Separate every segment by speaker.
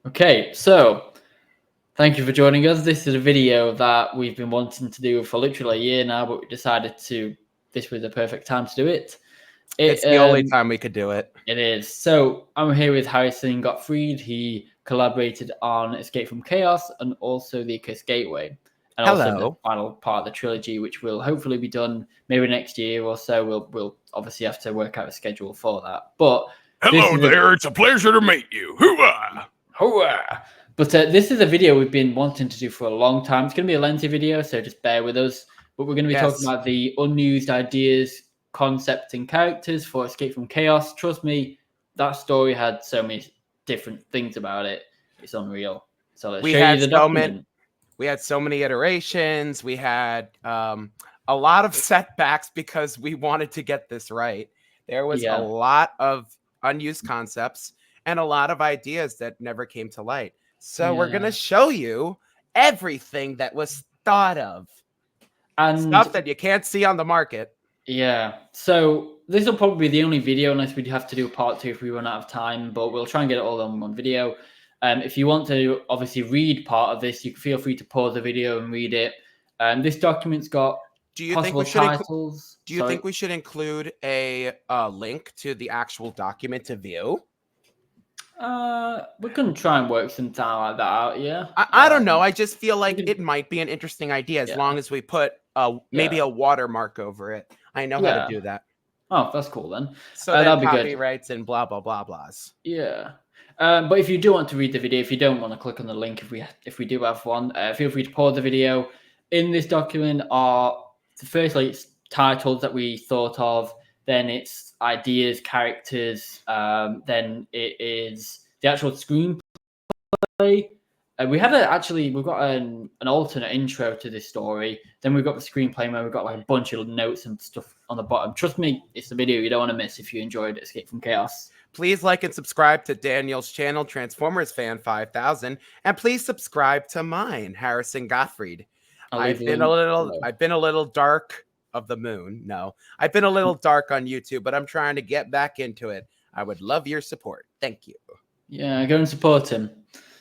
Speaker 1: Okay, so thank you for joining us. This is a video that we've been wanting to do for literally a year now, but we decided this was the perfect time to do it.
Speaker 2: It's the only time we could do it.
Speaker 1: It is. So I'm here with Harrison Gottfried. He collaborated on Escape from Chaos and also the Accursed Gateway, and also the
Speaker 2: Hello.
Speaker 1: final part of the trilogy, which will hopefully be done maybe next year or so. We'll obviously have to work out a schedule for that. But
Speaker 3: Hello there, it's a pleasure to meet you. Hooah!
Speaker 1: Hooah! But this is a video we've been wanting to do for a long time. It's going to be a lengthy video, so just bear with us. But we're going to be talking about the unused ideas, concepts, and characters for Escape from Chaos. Trust me, that story had so many different things about it. It's unreal. So let's show you the document.
Speaker 2: We had so many iterations. We had a lot of setbacks because we wanted to get this right. There was a lot of unused concepts and a lot of ideas that never came to light. So we're going to show you everything that was thought of. And stuff that you can't see on the market.
Speaker 1: Yeah. So this will probably be the only video unless we have to do a part 2 if we run out of time, but we'll try and get it all on one video. If you want to obviously read part of this, you can feel free to pause the video and read it. This document's got possible titles.
Speaker 2: Do you think we should include a link to the actual document to view?
Speaker 1: We can try and work something like that out, yeah.
Speaker 2: I don't know. I just feel like it might be an interesting idea as long as we put maybe a watermark over it. I know how to do that.
Speaker 1: Oh, that's cool then.
Speaker 2: So that'll be copyrights and blah blah blah blahs.
Speaker 1: Yeah. But if you do want to read the video, if you don't want to click on the link, if we do have one, feel free to pause the video. In this document are firstly it's titles that we thought of, then it's ideas, characters, then it is the actual screenplay. We've got an alternate intro to this story. Then we've got the screenplay where we've got like a bunch of notes and stuff on the bottom. Trust me, it's a video you don't want to miss if you enjoyed Escape from Chaos.
Speaker 2: Please like and subscribe to Daniel's channel, Transformers Fan 5000, and please subscribe to mine, Harrison Gottfried. I've been a little dark of the moon. No, I've been a little dark on YouTube, but I'm trying to get back into it. I would love your support. Thank you.
Speaker 1: Yeah, go and support him.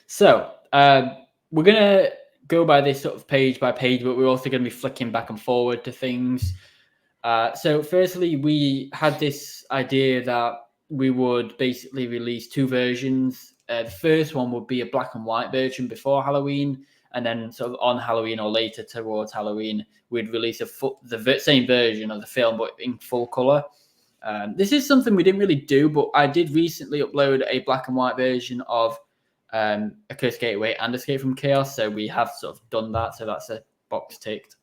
Speaker 1: So we're gonna go by this sort of page by page, but we're also going to be flicking back and forward to things. So firstly, we had this idea that we would basically release 2 versions. The first one would be a black and white version before Halloween, and then sort of on Halloween or later towards Halloween, we'd release the same version of the film, but in full color. This is something we didn't really do, but I did recently upload a black and white version of Accursed Gateway and Escape from Chaos, so we have sort of done that, so that's a box ticked.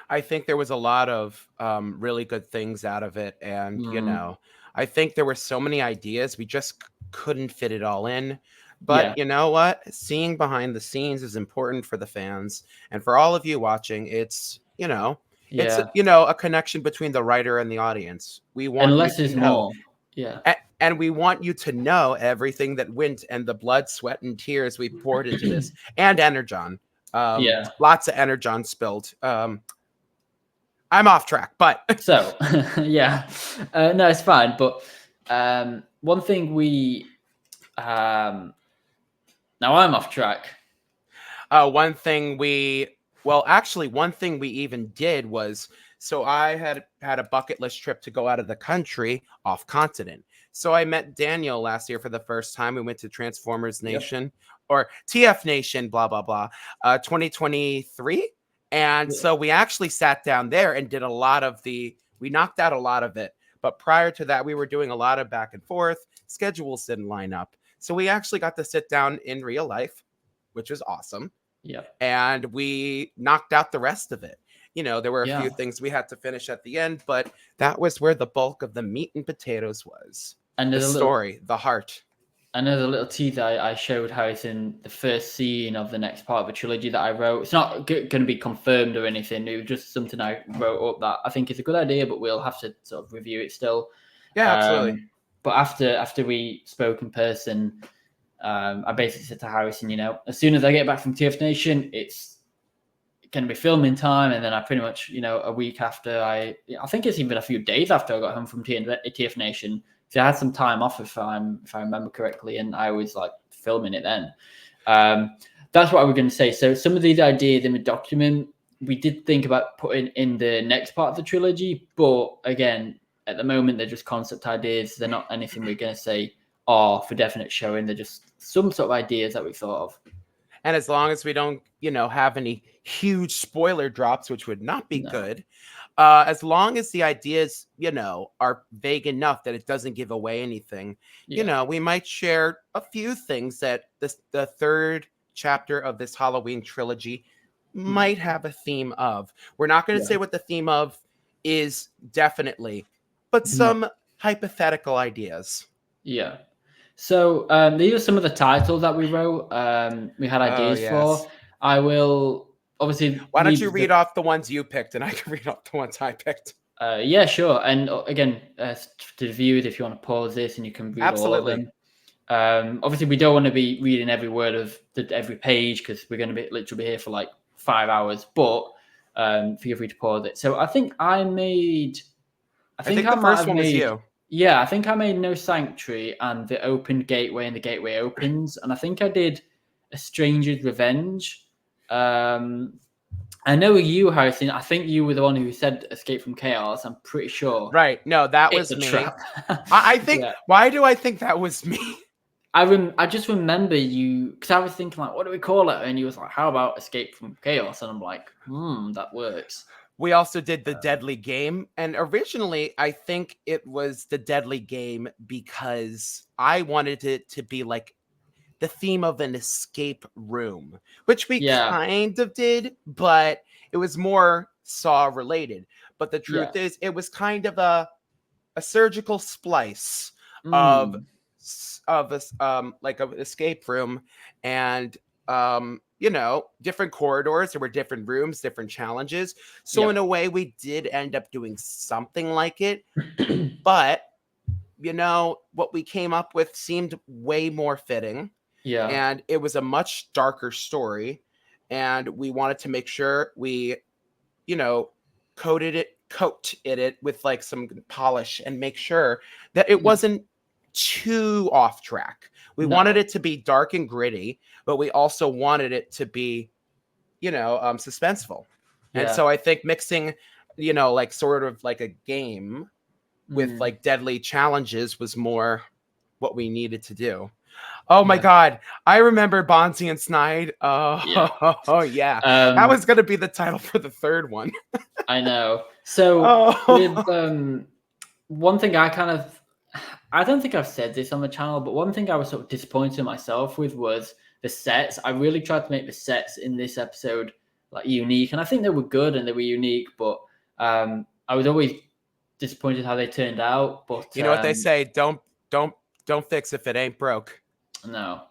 Speaker 2: I think there was a lot of really good things out of it, and you know, I think there were so many ideas we just couldn't fit it all in. But you know what? Seeing behind the scenes is important for the fans and for all of you watching. It's it's a connection between the writer and the audience. We want
Speaker 1: less is more. Yeah.
Speaker 2: And we want you to know everything that went and the blood, sweat, and tears we poured into this, and energon. Lots of energon spilled. I'm off track, but
Speaker 1: so no, it's fine. But one thing now I'm off track.
Speaker 2: One thing we even did was, so I had a bucket list trip to go out of the country off continent. So I met Daniel last year for the first time. We went to Transformers Nation or TF Nation, blah, blah, blah, 2023. And so we actually sat down there and did we knocked out a lot of it. But prior to that, we were doing a lot of back and forth. Schedules didn't line up. So we actually got to sit down in real life, which was awesome.
Speaker 1: Yeah.
Speaker 2: And we knocked out the rest of it. There were a few things we had to finish at the end, but that was where the bulk of the meat and potatoes was. And the story, the heart.
Speaker 1: And there's a little teaser I showed how it's in the first scene of the next part of a trilogy that I wrote. It's not going to be confirmed or anything. It was just something I wrote up that I think is a good idea, but we'll have to sort of review it still.
Speaker 2: Yeah, absolutely.
Speaker 1: But after we spoke in person, I basically said to Harrison, as soon as I get back from TF Nation, it's going to be filming time. And then I pretty much, a week after I think it's even a few days after I got home from TF Nation, I had some time off if I remember correctly, and I was like filming it then. That's what I was going to say. So some of these ideas in the document we did think about putting in the next part of the trilogy, but again, at the moment they're just concept ideas. They're not anything we're going to say are for definite showing. They're just some sort of ideas that we thought of.
Speaker 2: And as long as we don't, have any huge spoiler drops, which would not be good, as long as the ideas, are vague enough that it doesn't give away anything, we might share a few things that the third chapter of this Halloween trilogy might have a theme of. We're not going to say what the theme of is definitely, but some hypothetical ideas.
Speaker 1: Yeah. So these are some of the titles that we wrote. We had ideas for. I will obviously.
Speaker 2: Why don't you read off the ones you picked, and I can read off the ones I picked.
Speaker 1: Yeah, sure. And again, to the viewers, if you want to pause this and you can read all of them. Obviously, we don't want to be reading every word of every page because we're going to literally be here for like 5 hours. But feel free to pause it. So I think I made.
Speaker 2: I think the first one was you.
Speaker 1: Yeah, I think I made No Sanctuary and The Open Gateway and The Gateway Opens. And I think I did A Stranger's Revenge. I know you, Harrison. I think you were the one who said Escape from Chaos. I'm pretty sure.
Speaker 2: Right. No, that was me. I think. Yeah. Why do I think that was me?
Speaker 1: I just remember you, because I was thinking, like, what do we call it? And you was like, how about Escape from Chaos? And I'm like, that works.
Speaker 2: We also did The Deadly Game. And originally, I think it was The Deadly Game because I wanted it to be like the theme of an escape room, which we kind of did, but it was more Saw related. But the truth is, it was kind of a surgical splice of like an escape room, and different corridors. There were different rooms, different challenges. So in a way, we did end up doing something like it, but what we came up with seemed way more fitting.
Speaker 1: Yeah.
Speaker 2: And it was a much darker story. And we wanted to make sure we, coat it with like some polish and make sure that it wasn't too off track. We wanted it to be dark and gritty, but we also wanted it to be, suspenseful. And so I think mixing, like sort of like a game with like deadly challenges was more what we needed to do. Oh my God. I remember Bonzi and Snide. Oh yeah. That was going to be the title for the third one.
Speaker 1: I know. So with one thing I don't think I've said this on the channel, but one thing I was sort of disappointed in myself with was the sets. I really tried to make the sets in this episode like unique, and I think they were good and they were unique, but I was always disappointed how they turned out. But
Speaker 2: you know what they say, don't fix if it ain't broke.
Speaker 1: No.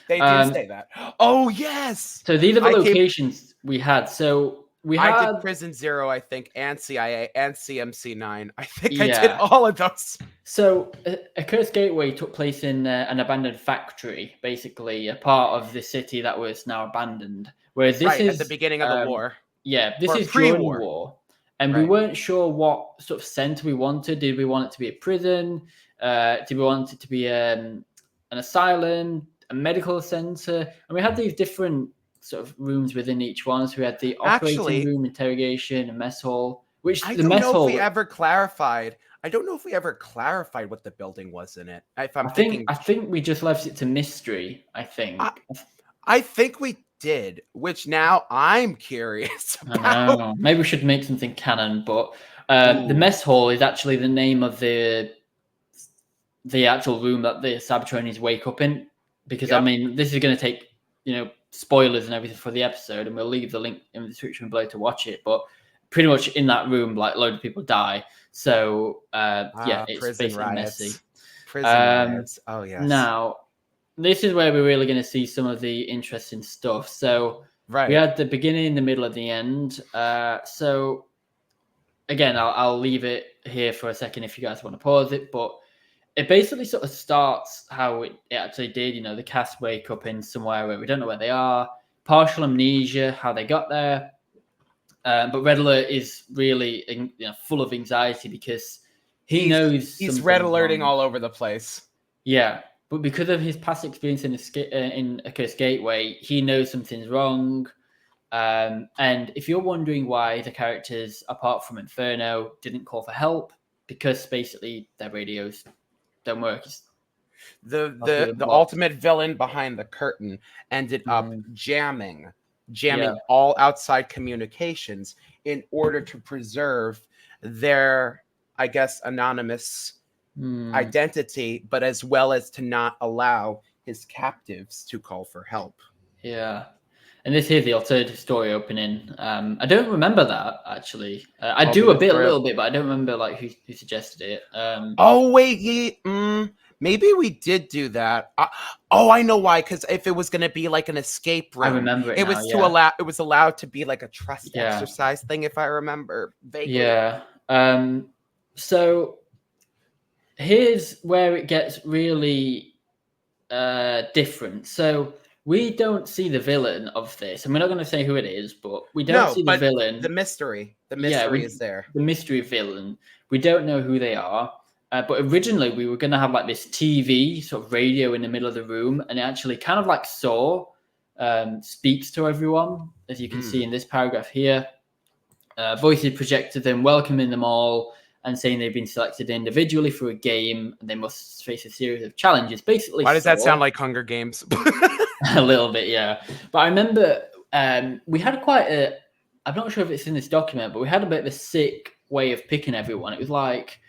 Speaker 2: They do say that. Oh yes.
Speaker 1: So these are the locations we had. So I
Speaker 2: did Prison Zero, I think, and CIA and CMC9. I think I did all of those.
Speaker 1: So a Cursed Gateway took place in an abandoned factory, basically a part of the city that was now abandoned. Whereas this is
Speaker 2: at the beginning of the war.
Speaker 1: Yeah, this is during the war. And we weren't sure what sort of center we wanted. Did we want it to be a prison? Did we want it to be an asylum, a medical center? And we had these different sort of rooms within each one. So we had the operating room, interrogation, and mess hall. Which
Speaker 2: I don't know if we ever clarified. I don't know if we ever clarified what the building was in it. I
Speaker 1: think we just left it to mystery. I think
Speaker 2: we did, which now I'm curious about.
Speaker 1: I know. Maybe we should make something canon, but the mess hall is actually the name of the actual room that the Sabatronians wake up in. Because I mean, this is going to take spoilers and everything for the episode, and we'll leave the link in the description below to watch it. But pretty much in that room, like, a load of people die. So it's basically
Speaker 2: riots.
Speaker 1: messy.
Speaker 2: Prison riots. Oh yes.
Speaker 1: Now, this is where we're really going to see some of the interesting stuff. So we had the beginning, the middle, and the end. So again, I'll leave it here for a second if you guys want to pause it, but it basically sort of starts how it actually did. The cast wake up in somewhere where we don't know where they are, partial amnesia, how they got there. But Red Alert is really full of anxiety because he knows
Speaker 2: he's red
Speaker 1: something's
Speaker 2: alerting
Speaker 1: wrong.
Speaker 2: all over the place.
Speaker 1: Yeah, but because of his past experience in a Cursed Gateway, he knows something's wrong. And if you're wondering why the characters, apart from Inferno, didn't call for help, because basically their radios don't work.
Speaker 2: The ultimate villain behind the curtain ended up jamming all outside communications in order to preserve their, I guess, anonymous identity, but as well as to not allow his captives to call for help.
Speaker 1: Yeah. And this is the alternative story opening. I don't remember that actually. I do a little bit, but I don't remember like who suggested it.
Speaker 2: Oh wait, maybe we did do that. I know why. Because if it was going to be like an escape room,
Speaker 1: I remember it.
Speaker 2: It
Speaker 1: now,
Speaker 2: was to allow. It was allowed to be like a trust
Speaker 1: Yeah.
Speaker 2: exercise thing, if I remember vaguely.
Speaker 1: Yeah. So here's where it gets really different. So we don't see the villain of this, and we're not going to say who it is, but we don't see the villain.
Speaker 2: The mystery is there.
Speaker 1: The mystery villain. We don't know who they are. But originally, we were going to have like this TV sort of radio in the middle of the room, and it actually kind of like Saw speaks to everyone, as you can see in this paragraph here. Voices projected them, welcoming them all, and saying they've been selected individually for a game, and they must face a series of challenges. Basically,
Speaker 2: why does that sound like Hunger Games?
Speaker 1: A little bit, yeah. But I remember we had quite a. I'm not sure if it's in this document, but we had a bit of a sick way of picking everyone. It was like,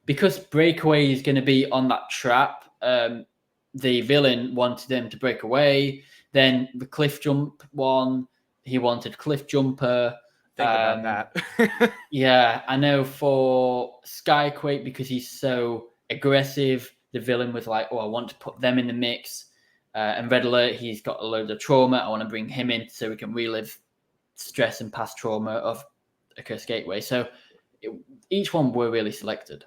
Speaker 1: because Breakaway is going to be on that trap, the villain wanted them to break away. Then the cliff jump one, he wanted cliff jumper.
Speaker 2: Think about that.
Speaker 1: Yeah, I know for Skyquake, because he's so aggressive, the villain was like, oh, I want to put them in the mix. And Red Alert, he's got a load of trauma. I want to bring him in so we can relive stress and past trauma of a Cursed Gateway. So each one were really selected.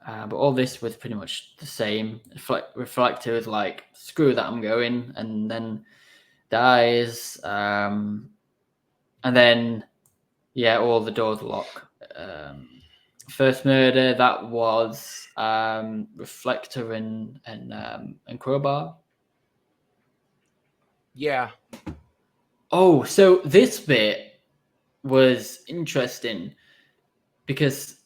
Speaker 1: But all this was pretty much the same. Reflector is like, screw that, I'm going. And then dies. And then, yeah, all the doors lock. First murder, that was Reflector and Crowbar.
Speaker 2: Yeah.
Speaker 1: Oh, so this bit was interesting because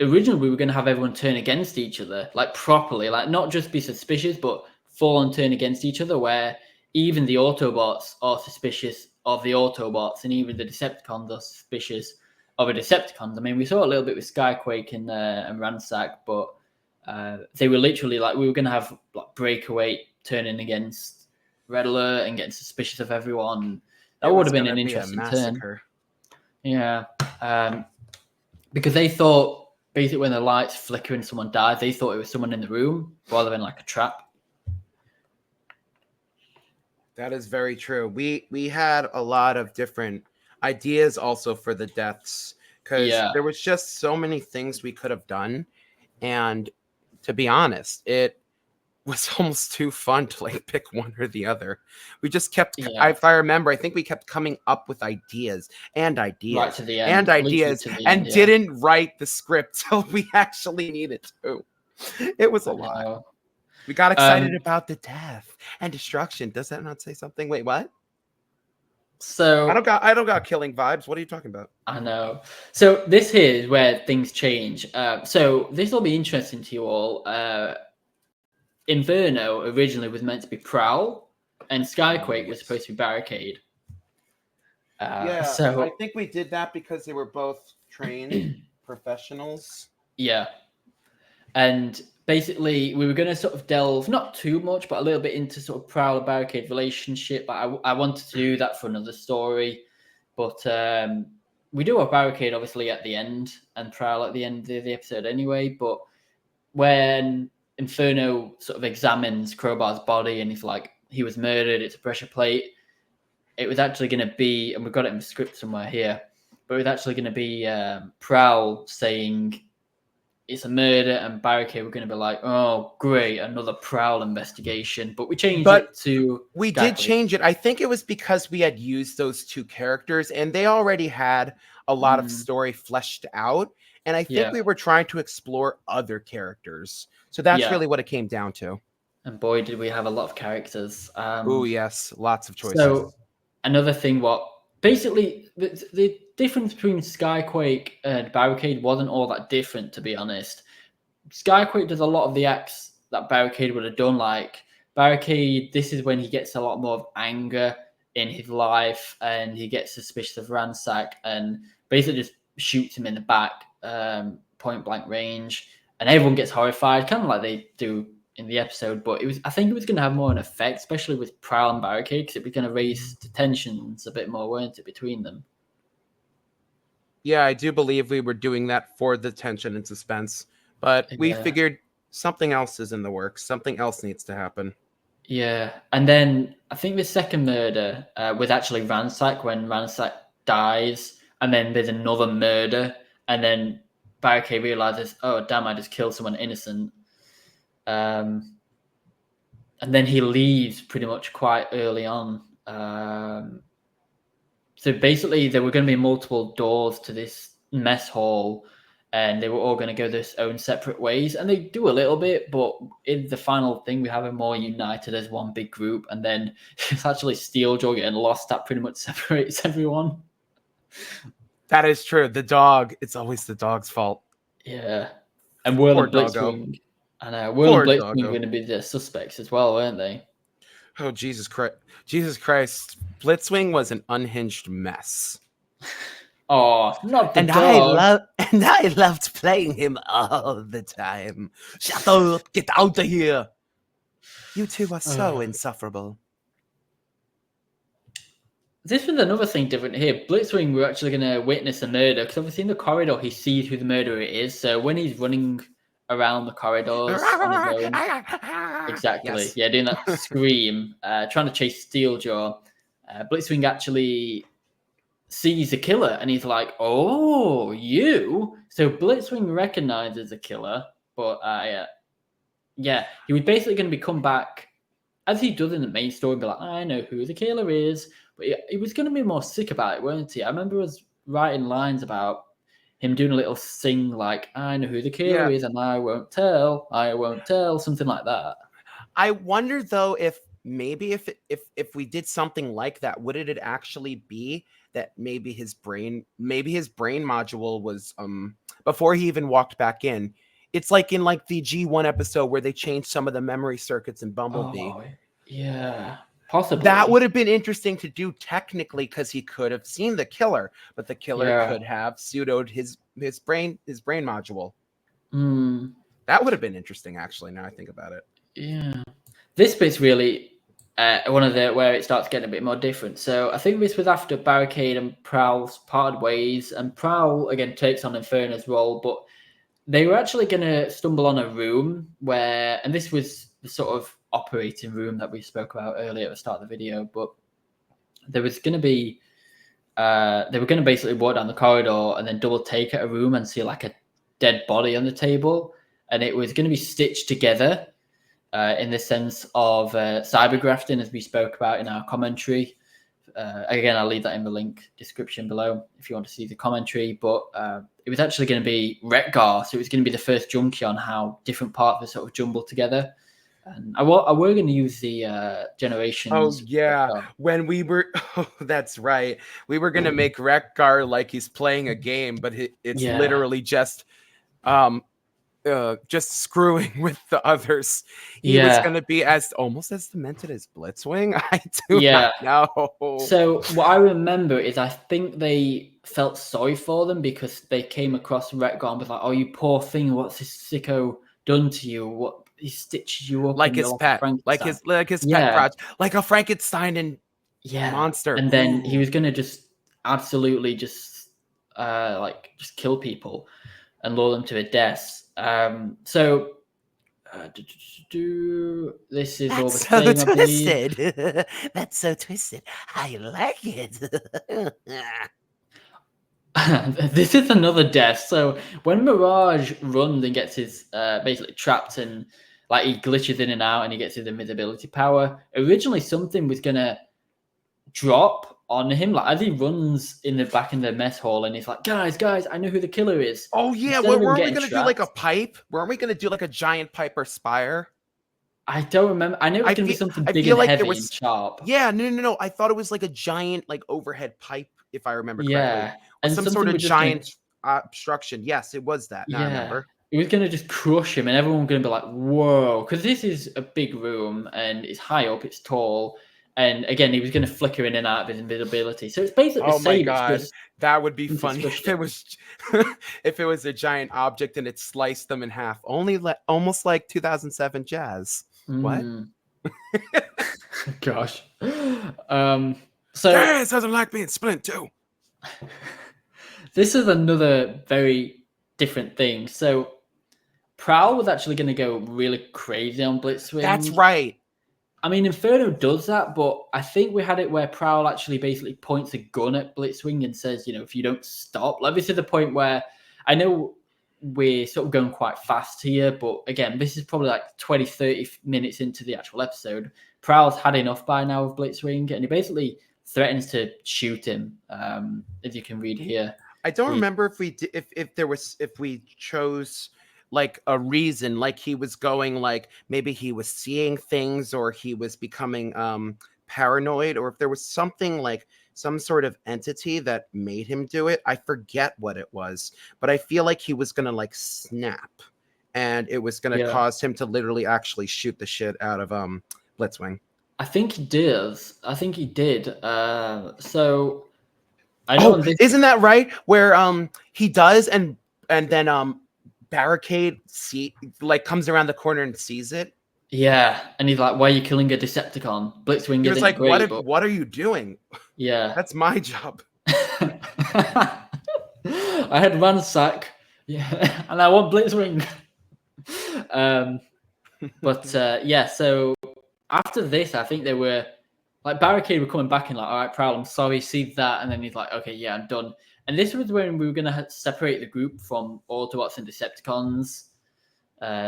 Speaker 1: originally we were going to have everyone turn against each other, like properly, like not just be suspicious, but full on turn against each other, where even the Autobots are suspicious of the Autobots, and even the Decepticons are suspicious of a Decepticons. I mean, we saw a little bit with Skyquake and Ransack, but they were literally like, we were going to have like Breakaway turning against Red Alert and getting suspicious of everyone. That would have been an interesting turn. Yeah. Because they thought, basically when the lights flicker and someone dies, they thought it was someone in the room rather than like a trap.
Speaker 2: That is very true. We had a lot of different ideas also for the deaths, because there was just so many things we could have done, and to be honest, it was almost too fun to like pick one or the other. We just kept, if I remember, I think we kept coming up with ideas and ideas
Speaker 1: right to the end,
Speaker 2: and didn't write the script till we actually needed to. It was a lot. We got excited about the death and destruction. Does that not say something? Wait, what?
Speaker 1: So
Speaker 2: I don't got killing vibes. What are you talking about?
Speaker 1: I know. So this here is where things change. So this will be interesting to you all. Inferno originally was meant to be Prowl, and Skyquake was supposed to be Barricade. So
Speaker 2: I think we did that because they were both trained professionals.
Speaker 1: Yeah. And basically, we were going to sort of delve, not too much, but a little bit into sort of Prowl and Barricade relationship. But I wanted to do that for another story. But we do have Barricade, obviously, at the end, and Prowl at the end of the episode anyway. But when Inferno sort of examines Crowbar's body and he's like, he was murdered, it's a pressure plate, it was actually going to be, and we've got it in the script somewhere here, but it was actually going to be Prowl saying it's a murder, and Barricade were going to be like, oh, great, another Prowl investigation. But we changed it to...
Speaker 2: We did change it. I think it was because we had used those two characters, and they already had a lot of story fleshed out. And I think we were trying to explore other characters. So that's really what it came down to.
Speaker 1: And boy, did we have a lot of characters.
Speaker 2: Oh, yes. Lots of choices.
Speaker 1: So another thing, basically the difference between Skyquake and Barricade wasn't all that different, to be honest. Skyquake does a lot of the acts that Barricade would have done. Like Barricade, this is when he gets a lot more of anger in his life, and he gets suspicious of Ransack, and basically just shoots him in the back, point blank range, and everyone gets horrified, kind of like they do in the episode. But I think it was going to have more an effect, especially with Prowl and Barricade, because it was going to raise the tensions a bit more, weren't it, between them?
Speaker 2: Yeah, I do believe we were doing that for the tension and suspense, but we figured something else is in the works. Something else needs to happen.
Speaker 1: Yeah, and then I think the second murder was actually Ransack, when Ransack dies, and then there's another murder, and then Barricade realizes, oh damn, I just killed someone innocent, and then he leaves pretty much quite early on. So basically, there were going to be multiple doors to this mess hall, and they were all going to go their own separate ways. And they do a little bit, but in the final thing, we have them more united as one big group. And then it's actually Steeljaw getting lost that pretty much separates everyone.
Speaker 2: That is true. The dog, it's always the dog's fault.
Speaker 1: Yeah. And Whirl and Blitzwing. And Whirl and Blitzwing were going to be the suspects as well, weren't they?
Speaker 2: Oh, Jesus Christ. Jesus Christ. Blitzwing was an unhinged mess.
Speaker 1: Oh, not the dog.
Speaker 2: I loved playing him all the time. Shut up, get out of here. You two are so insufferable.
Speaker 1: This was another thing different here. Blitzwing, we're actually going to witness a murder, because obviously in the corridor he sees who the murderer is. So when he's running around the corridors on his own, exactly, yeah, doing that scream, trying to chase Steeljaw, Blitzwing actually sees the killer, and he's like, oh, you? So Blitzwing recognizes the killer, but he was basically going to come back, as he does in the main story, and be like, I know who the killer is. But he was going to be more sick about it, weren't he? I remember us writing lines about him doing a little sing like, I know who the killer is, and I won't tell, something like that.
Speaker 2: I wonder, though, if maybe if we did something like that, would it actually be that maybe his brain module was before he even walked back in. It's like in like the G1 episode where they changed some of the memory circuits in Bumblebee.
Speaker 1: Oh, yeah. Possibly.
Speaker 2: That would have been interesting to do technically, because he could have seen the killer, but the killer could have pseudoed his brain module. That would have been interesting, actually, now I think about it.
Speaker 1: Yeah. This bit's really one of the where it starts getting a bit more different. So I think this was after Barricade and Prowl's parted ways, and Prowl again takes on Inferno's role, but they were actually going to stumble on a room where, and this was the sort of operating room that we spoke about earlier at the start of the video, but there was going to be, they were going to basically walk down the corridor and then double take at a room and see like a dead body on the table. And it was going to be stitched together in the sense of cybergrafting, as we spoke about in our commentary. Again, I'll leave that in the link description below if you want to see the commentary. But it was actually going to be Retgar, so it was going to be the first junkie on how different parts were sort of jumbled together. And I were going to use the Generations.
Speaker 2: Oh, yeah. When we were... Oh, that's right. We were going to make Retgar like he's playing a game, but it's literally just screwing with the others. He was going to be almost as demented as Blitzwing. I do not know.
Speaker 1: So what I remember is I think they felt sorry for them because they came across Retgar and was like, "Oh, you poor thing! What's this sicko done to you? What he stitches you up
Speaker 2: like his pet, like his pet project, like a Frankenstein and monster."
Speaker 1: And then he was going to just absolutely just kill people and lure them to their deaths. So this is all the same, I believe.
Speaker 2: That's so twisted. I like it.
Speaker 1: This is another death. So when Mirage runs and gets his basically trapped and like he glitches in and out and he gets his invisibility power, originally something was gonna drop on him. Like as he runs in the back in the mess hall, and he's like, "Guys, I know who the killer is."
Speaker 2: Oh yeah,
Speaker 1: Instead of him
Speaker 2: weren't we
Speaker 1: getting
Speaker 2: gonna do like a
Speaker 1: trapped,
Speaker 2: pipe? Weren't we gonna do like a giant pipe or spire?
Speaker 1: I don't remember. I know it's
Speaker 2: I
Speaker 1: going to be
Speaker 2: feel
Speaker 1: something
Speaker 2: I
Speaker 1: big
Speaker 2: feel
Speaker 1: and
Speaker 2: like there
Speaker 1: heavy and
Speaker 2: was
Speaker 1: sharp.
Speaker 2: yeah, no. I thought it was like a giant like overhead pipe, if I remember correctly.
Speaker 1: Yeah,
Speaker 2: Or
Speaker 1: and
Speaker 2: some
Speaker 1: something
Speaker 2: sort of
Speaker 1: was just going to,
Speaker 2: giant obstruction. Yes, it was that. Now I
Speaker 1: yeah,
Speaker 2: remember.
Speaker 1: it was going to just crush him, and everyone was going to be like, "Whoa!" Because this is a big room, and it's high up, it's tall, and again, he was going to flicker in and out of his invisibility. So it's basically the
Speaker 2: Oh my
Speaker 1: same. It's
Speaker 2: god,
Speaker 1: just
Speaker 2: that would be
Speaker 1: something
Speaker 2: funny
Speaker 1: squished
Speaker 2: if it
Speaker 1: him.
Speaker 2: was if it was a giant object and it sliced them in half. Almost like 2007 jazz. What?
Speaker 1: Mm. Gosh. So
Speaker 3: Jazz doesn't like being splint too.
Speaker 1: this is another very different thing. So Prowl was actually going to go really crazy on Blitzwing.
Speaker 2: That's right.
Speaker 1: I mean, Inferno does that, but I think we had it where Prowl actually basically points a gun at Blitzwing and says, if you don't stop, like this is the point where I know we're sort of going quite fast here, but again, this is probably like 20, 30 minutes into the actual episode. Prowl's had enough by now of Blitzwing, and he basically threatens to shoot him, as you can read here.
Speaker 2: I don't remember if we did, if we chose like a reason, like he was going like maybe he was seeing things or he was becoming paranoid, or if there was something like some sort of entity that made him do it. I forget what it was, but I feel like he was gonna like snap, and it was gonna cause him to literally actually shoot the shit out of Blitzwing.
Speaker 1: I think he did. So I know
Speaker 2: isn't that right? Where he does, and then Barricade comes around the corner and sees it.
Speaker 1: Yeah, and he's like, "Why are you killing a Decepticon?" Blitzwing
Speaker 2: He was
Speaker 1: isn't
Speaker 2: like,
Speaker 1: great,
Speaker 2: what are you doing?
Speaker 1: Yeah,
Speaker 2: That's my job.
Speaker 1: I had ransack, yeah, and I want Blitzwing. Yeah. So after this, I think they were like Barricade were coming back and like, "All right, Prowl, I'm sorry, see that," and then he's like, "Okay, yeah, I'm done." And this was when we were gonna separate the group from Autobots and Decepticons.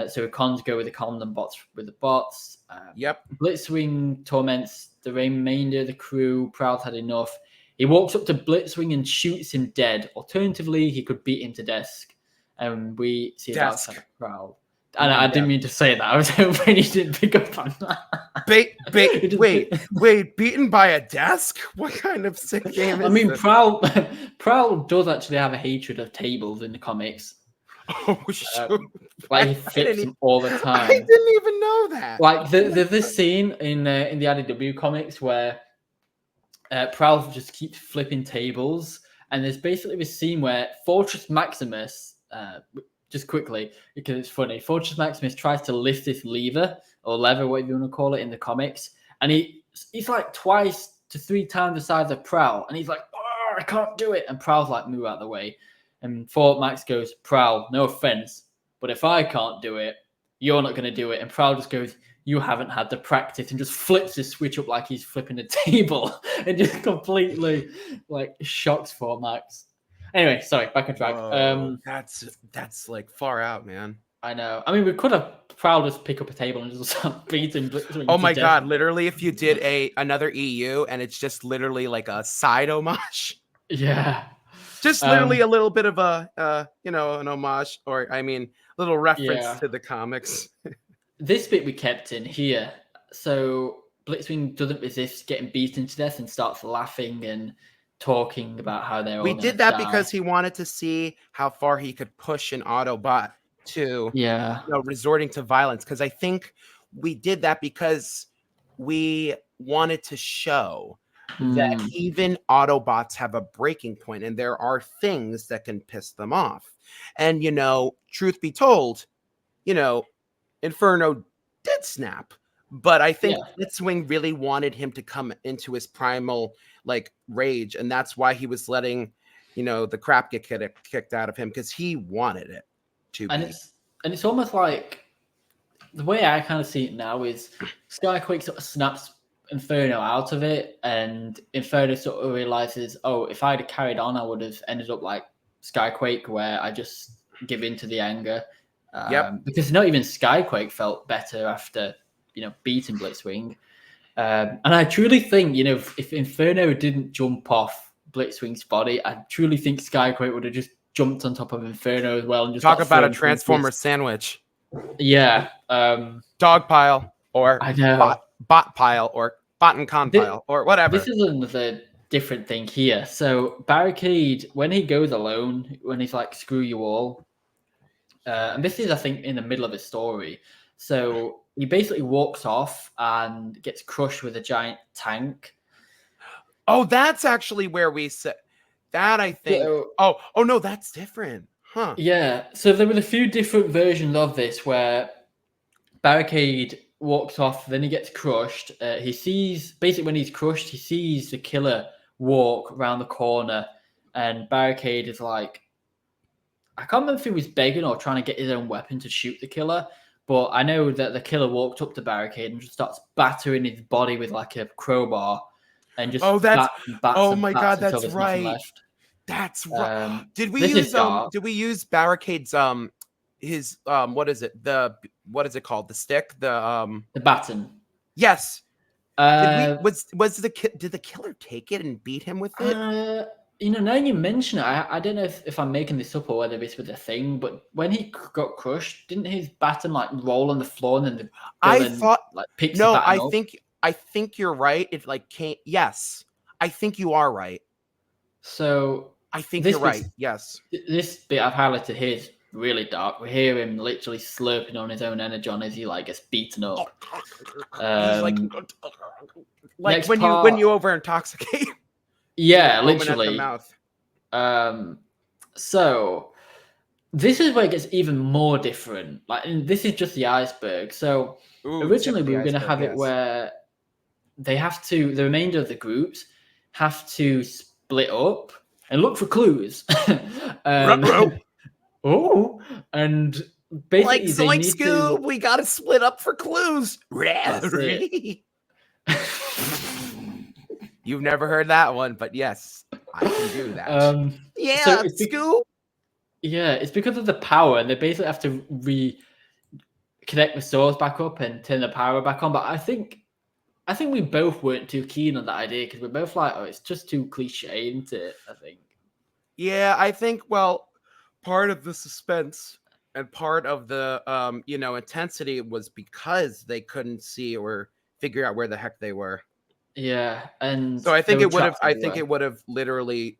Speaker 1: So cons go with the cons and bots with the bots.
Speaker 2: Yep.
Speaker 1: Blitzwing torments the remainder of the crew. Prowl's had enough. He walks up to Blitzwing and shoots him dead. Alternatively, he could beat him to desk. And we see a dark side of Prowl. And I didn't mean to say that. I was hoping he didn't pick up on that.
Speaker 2: Wait, beaten by a desk? What kind of sick game is this?
Speaker 1: Prowl does actually have a hatred of tables in the comics.
Speaker 2: Oh, shoot.
Speaker 1: Like he flips them all the time.
Speaker 2: I didn't even know that.
Speaker 1: Like there's this scene in the IDW comics where Prowl just keeps flipping tables, and there's basically this scene where Fortress Maximus, just quickly because it's funny, Fortress Maximus tries to lift this lever or lever, whatever you want to call it in the comics, and he's like 2 to 3 times the size of Prowl, and he's like, "Oh, I can't do it," and Prowl's like, "Move out of the way." And Fort Max goes, "Prowl, no offense, but if I can't do it, you're not going to do it." And Prowl just goes, "You haven't had the practice," and just flips the switch up like he's flipping a table and just completely like shocks Fort Max. Anyway, sorry, back on track.
Speaker 2: That's like far out, man.
Speaker 1: I know. I mean, we could have Prowl just pick up a table and just start beating Blitzwing.
Speaker 2: Oh my god, literally if you did another EU and it's just literally like a side homage.
Speaker 1: Yeah.
Speaker 2: Just literally a little bit of a, an homage, or I mean, little reference to the comics.
Speaker 1: This bit we kept in here. So Blitzwing doesn't resist getting beaten to death and starts laughing and talking about how they're all
Speaker 2: We did that
Speaker 1: die.
Speaker 2: because he wanted to see how far he could push an Autobot to resorting to violence. Because I think we did that because we wanted to show that even Autobots have a breaking point, and there are things that can piss them off. And truth be told, Inferno did snap, but I think Blitzwing really wanted him to come into his primal like rage, and that's why he was letting the crap get kicked out of him, because he wanted it to.
Speaker 1: And it's almost like the way I kind of see it now is Skyquake sort of snaps Inferno out of it, and Inferno sort of realizes, oh, if I'd have carried on, I would have ended up like Skyquake, where I just give in to the anger. Because not even Skyquake felt better after beating Blitzwing. And I truly think, if Inferno didn't jump off Blitzwing's body, I truly think Skyquake would have just jumped on top of Inferno as well and just
Speaker 2: Talk
Speaker 1: got
Speaker 2: about a
Speaker 1: thrown
Speaker 2: Transformer
Speaker 1: punches.
Speaker 2: sandwich.
Speaker 1: Yeah,
Speaker 2: Dog pile or
Speaker 1: I know.
Speaker 2: bot pile or bot and con pile or whatever.
Speaker 1: This is another different thing here. So Barricade, when he goes alone, when he's like, screw you all, and this is, I think, in the middle of his story. So he basically walks off and gets crushed with a giant tank.
Speaker 2: Oh, that's actually where we said that, I think.
Speaker 1: So,
Speaker 2: oh no, that's different. Huh.
Speaker 1: yeah. So there were a few different versions of this where Barricade walks off, then he gets crushed. He sees, basically when he's crushed, he sees the killer walk around the corner, and Barricade is like, I can't remember if he was begging or trying to get his own weapon to shoot the killer, but I know that the killer walked up to Barricade and just starts battering his body with like a crowbar, and just
Speaker 2: that's
Speaker 1: bats
Speaker 2: my god,
Speaker 1: until
Speaker 2: that's
Speaker 1: there's nothing
Speaker 2: right.
Speaker 1: left.
Speaker 2: That's right. Did we
Speaker 1: this
Speaker 2: use Barricade's his what is it called, the stick, the
Speaker 1: baton?
Speaker 2: Yes.
Speaker 1: Did
Speaker 2: the killer take it and beat him with it?
Speaker 1: Now you mention it, I don't know if I'm making this up or whether this was a thing, but when he got crushed, didn't his baton like roll on the floor and then the villain picks the baton up?
Speaker 2: I think you're right. It like came. Yes, I think you are right.
Speaker 1: So
Speaker 2: I think you're right. Yes.
Speaker 1: This bit I've highlighted here is really dark. We hear him literally slurping on his own energon as he like gets beaten up.
Speaker 2: He's like when you over intoxicate.
Speaker 1: Yeah, literally.
Speaker 2: At the mouth.
Speaker 1: So this is where it gets even more different. Like, and this is just the iceberg. So originally we were going to have it where they have to, the remainder of the groups have to split up and look for clues. And basically
Speaker 2: like Scoob, we got to split up for clues. You've never heard that one, but yes, I can do that.
Speaker 1: So Scoob. Yeah, it's because of the power, and they basically have to reconnect the source back up and turn the power back on. But I think we both weren't too keen on that idea because we're both like, oh, it's just too cliche, isn't it? I think.
Speaker 2: Yeah, I think, well, part of the suspense and part of the intensity was because they couldn't see or figure out where the heck they were.
Speaker 1: Yeah, and
Speaker 2: so I think it would have literally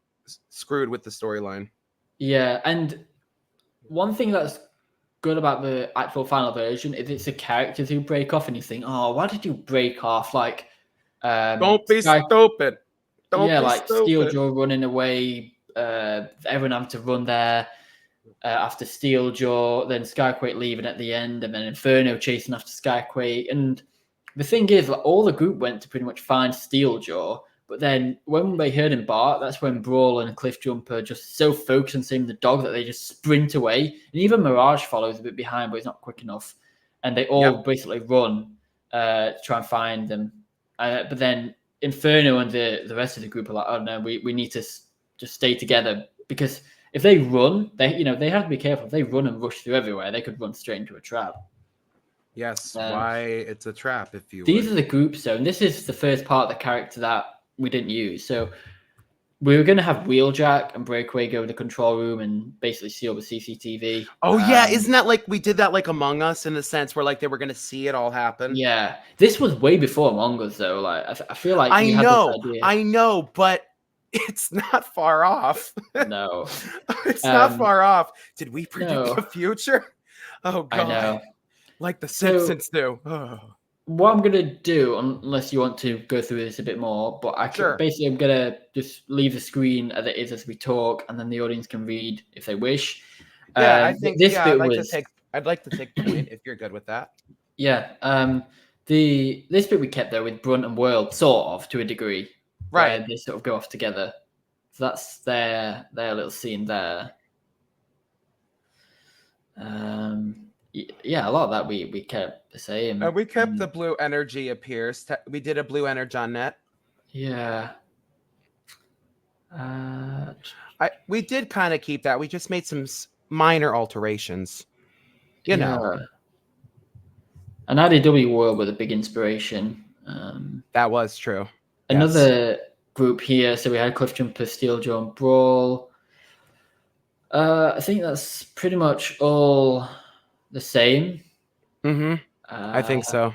Speaker 2: screwed with the storyline.
Speaker 1: Yeah, and one thing that's good about the actual final version is it's the characters who break off, and you think, oh, why did you break off? Like,
Speaker 2: don't be stupid.
Speaker 1: Steeljaw running away, everyone having to run there after Steeljaw, then Skyquake leaving at the end, and then Inferno chasing after Skyquake. And the thing is, like, all the group went to pretty much find Steeljaw, but then when they heard him bark, that's when Brawl and Cliffjumper are just so focused on saving the dog that they just sprint away. And even Mirage follows a bit behind, but he's not quick enough. And they all basically run to try and find them. But then Inferno and the rest of the group are like, oh no, we need to just stay together, because if they run, they have to be careful. If they run and rush through everywhere, they could run straight into a trap.
Speaker 2: Yes, why it's a trap, if you
Speaker 1: These are the groups, though, and this is the first part of the character that we didn't use. So we were going to have Wheeljack and Breakaway go to the control room and basically seal the CCTV.
Speaker 2: Oh, yeah. Isn't that like we did that like Among Us in a sense where like they were going to see it all happen?
Speaker 1: Yeah. This was way before Among Us, though. Like I feel like
Speaker 2: I know, but it's not far off.
Speaker 1: No.
Speaker 2: It's not far off. Did we predict the future? Oh, God.
Speaker 1: I know.
Speaker 2: Like the Simpsons do. Oh.
Speaker 1: What I'm gonna do, unless you want to go through this a bit more, but basically I'm gonna just leave the screen as it is as we talk, and then the audience can read if they wish.
Speaker 2: Yeah, I think this bit I'd like to take point if you're good with that.
Speaker 1: Yeah. This bit we kept though with Brunt and World, sort of to a degree,
Speaker 2: right?
Speaker 1: Where they sort of go off together. So that's their little scene there. Yeah, a lot of that we kept the same.
Speaker 2: We kept the blue energy appears. We did a blue energon net.
Speaker 1: Yeah.
Speaker 2: We did kind of keep that. We just made some minor alterations. You know.
Speaker 1: An IDW world with a big inspiration.
Speaker 2: That was true.
Speaker 1: Another group here. So we had Cliff Jumper, Steel Jaw, and Brawl. I think that's pretty much all the same.
Speaker 2: Mm-hmm. I think so.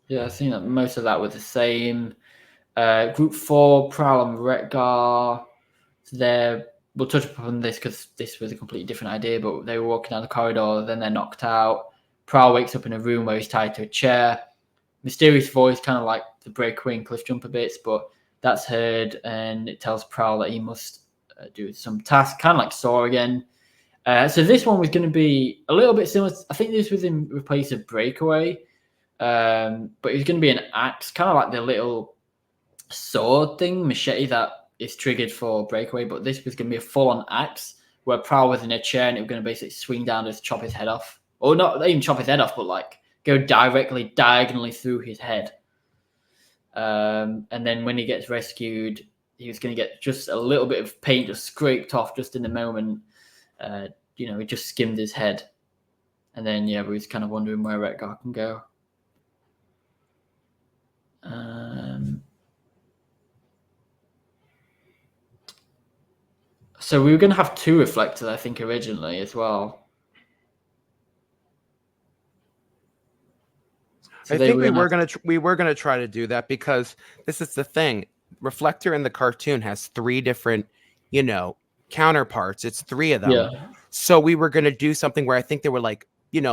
Speaker 1: Yeah, I think that most of that were the same. Group 4, Prowl and Retgar. So we'll touch upon this because this was a completely different idea, but they were walking down the corridor, then they're knocked out. Prowl wakes up in a room where he's tied to a chair. Mysterious voice, kind of like the breakaway and Cliff Jumper bits, but that's heard, and it tells Prowl that he must do some task, kind of like Saw again. So this one was going to be a little bit similar. I think this was in replace of Breakaway, but it was going to be an axe, kind of like the little sword thing, machete that is triggered for Breakaway, but this was going to be a full-on axe where Prowl was in a chair and it was going to basically swing down and just chop his head off. Or not even chop his head off, but like go diagonally through his head. And then when he gets rescued, he was going to get just a little bit of paint just scraped off just in the moment. He just skimmed his head. And then, we was kind of wondering where Retgar can go. So we were going to have 2 reflectors, I think, originally as well.
Speaker 2: So I think we were gonna try to do that because this is the thing. Reflector in the cartoon has 3 different, counterparts. It's 3 of them.
Speaker 1: Yeah.
Speaker 2: So we were gonna do something where I think they were like, in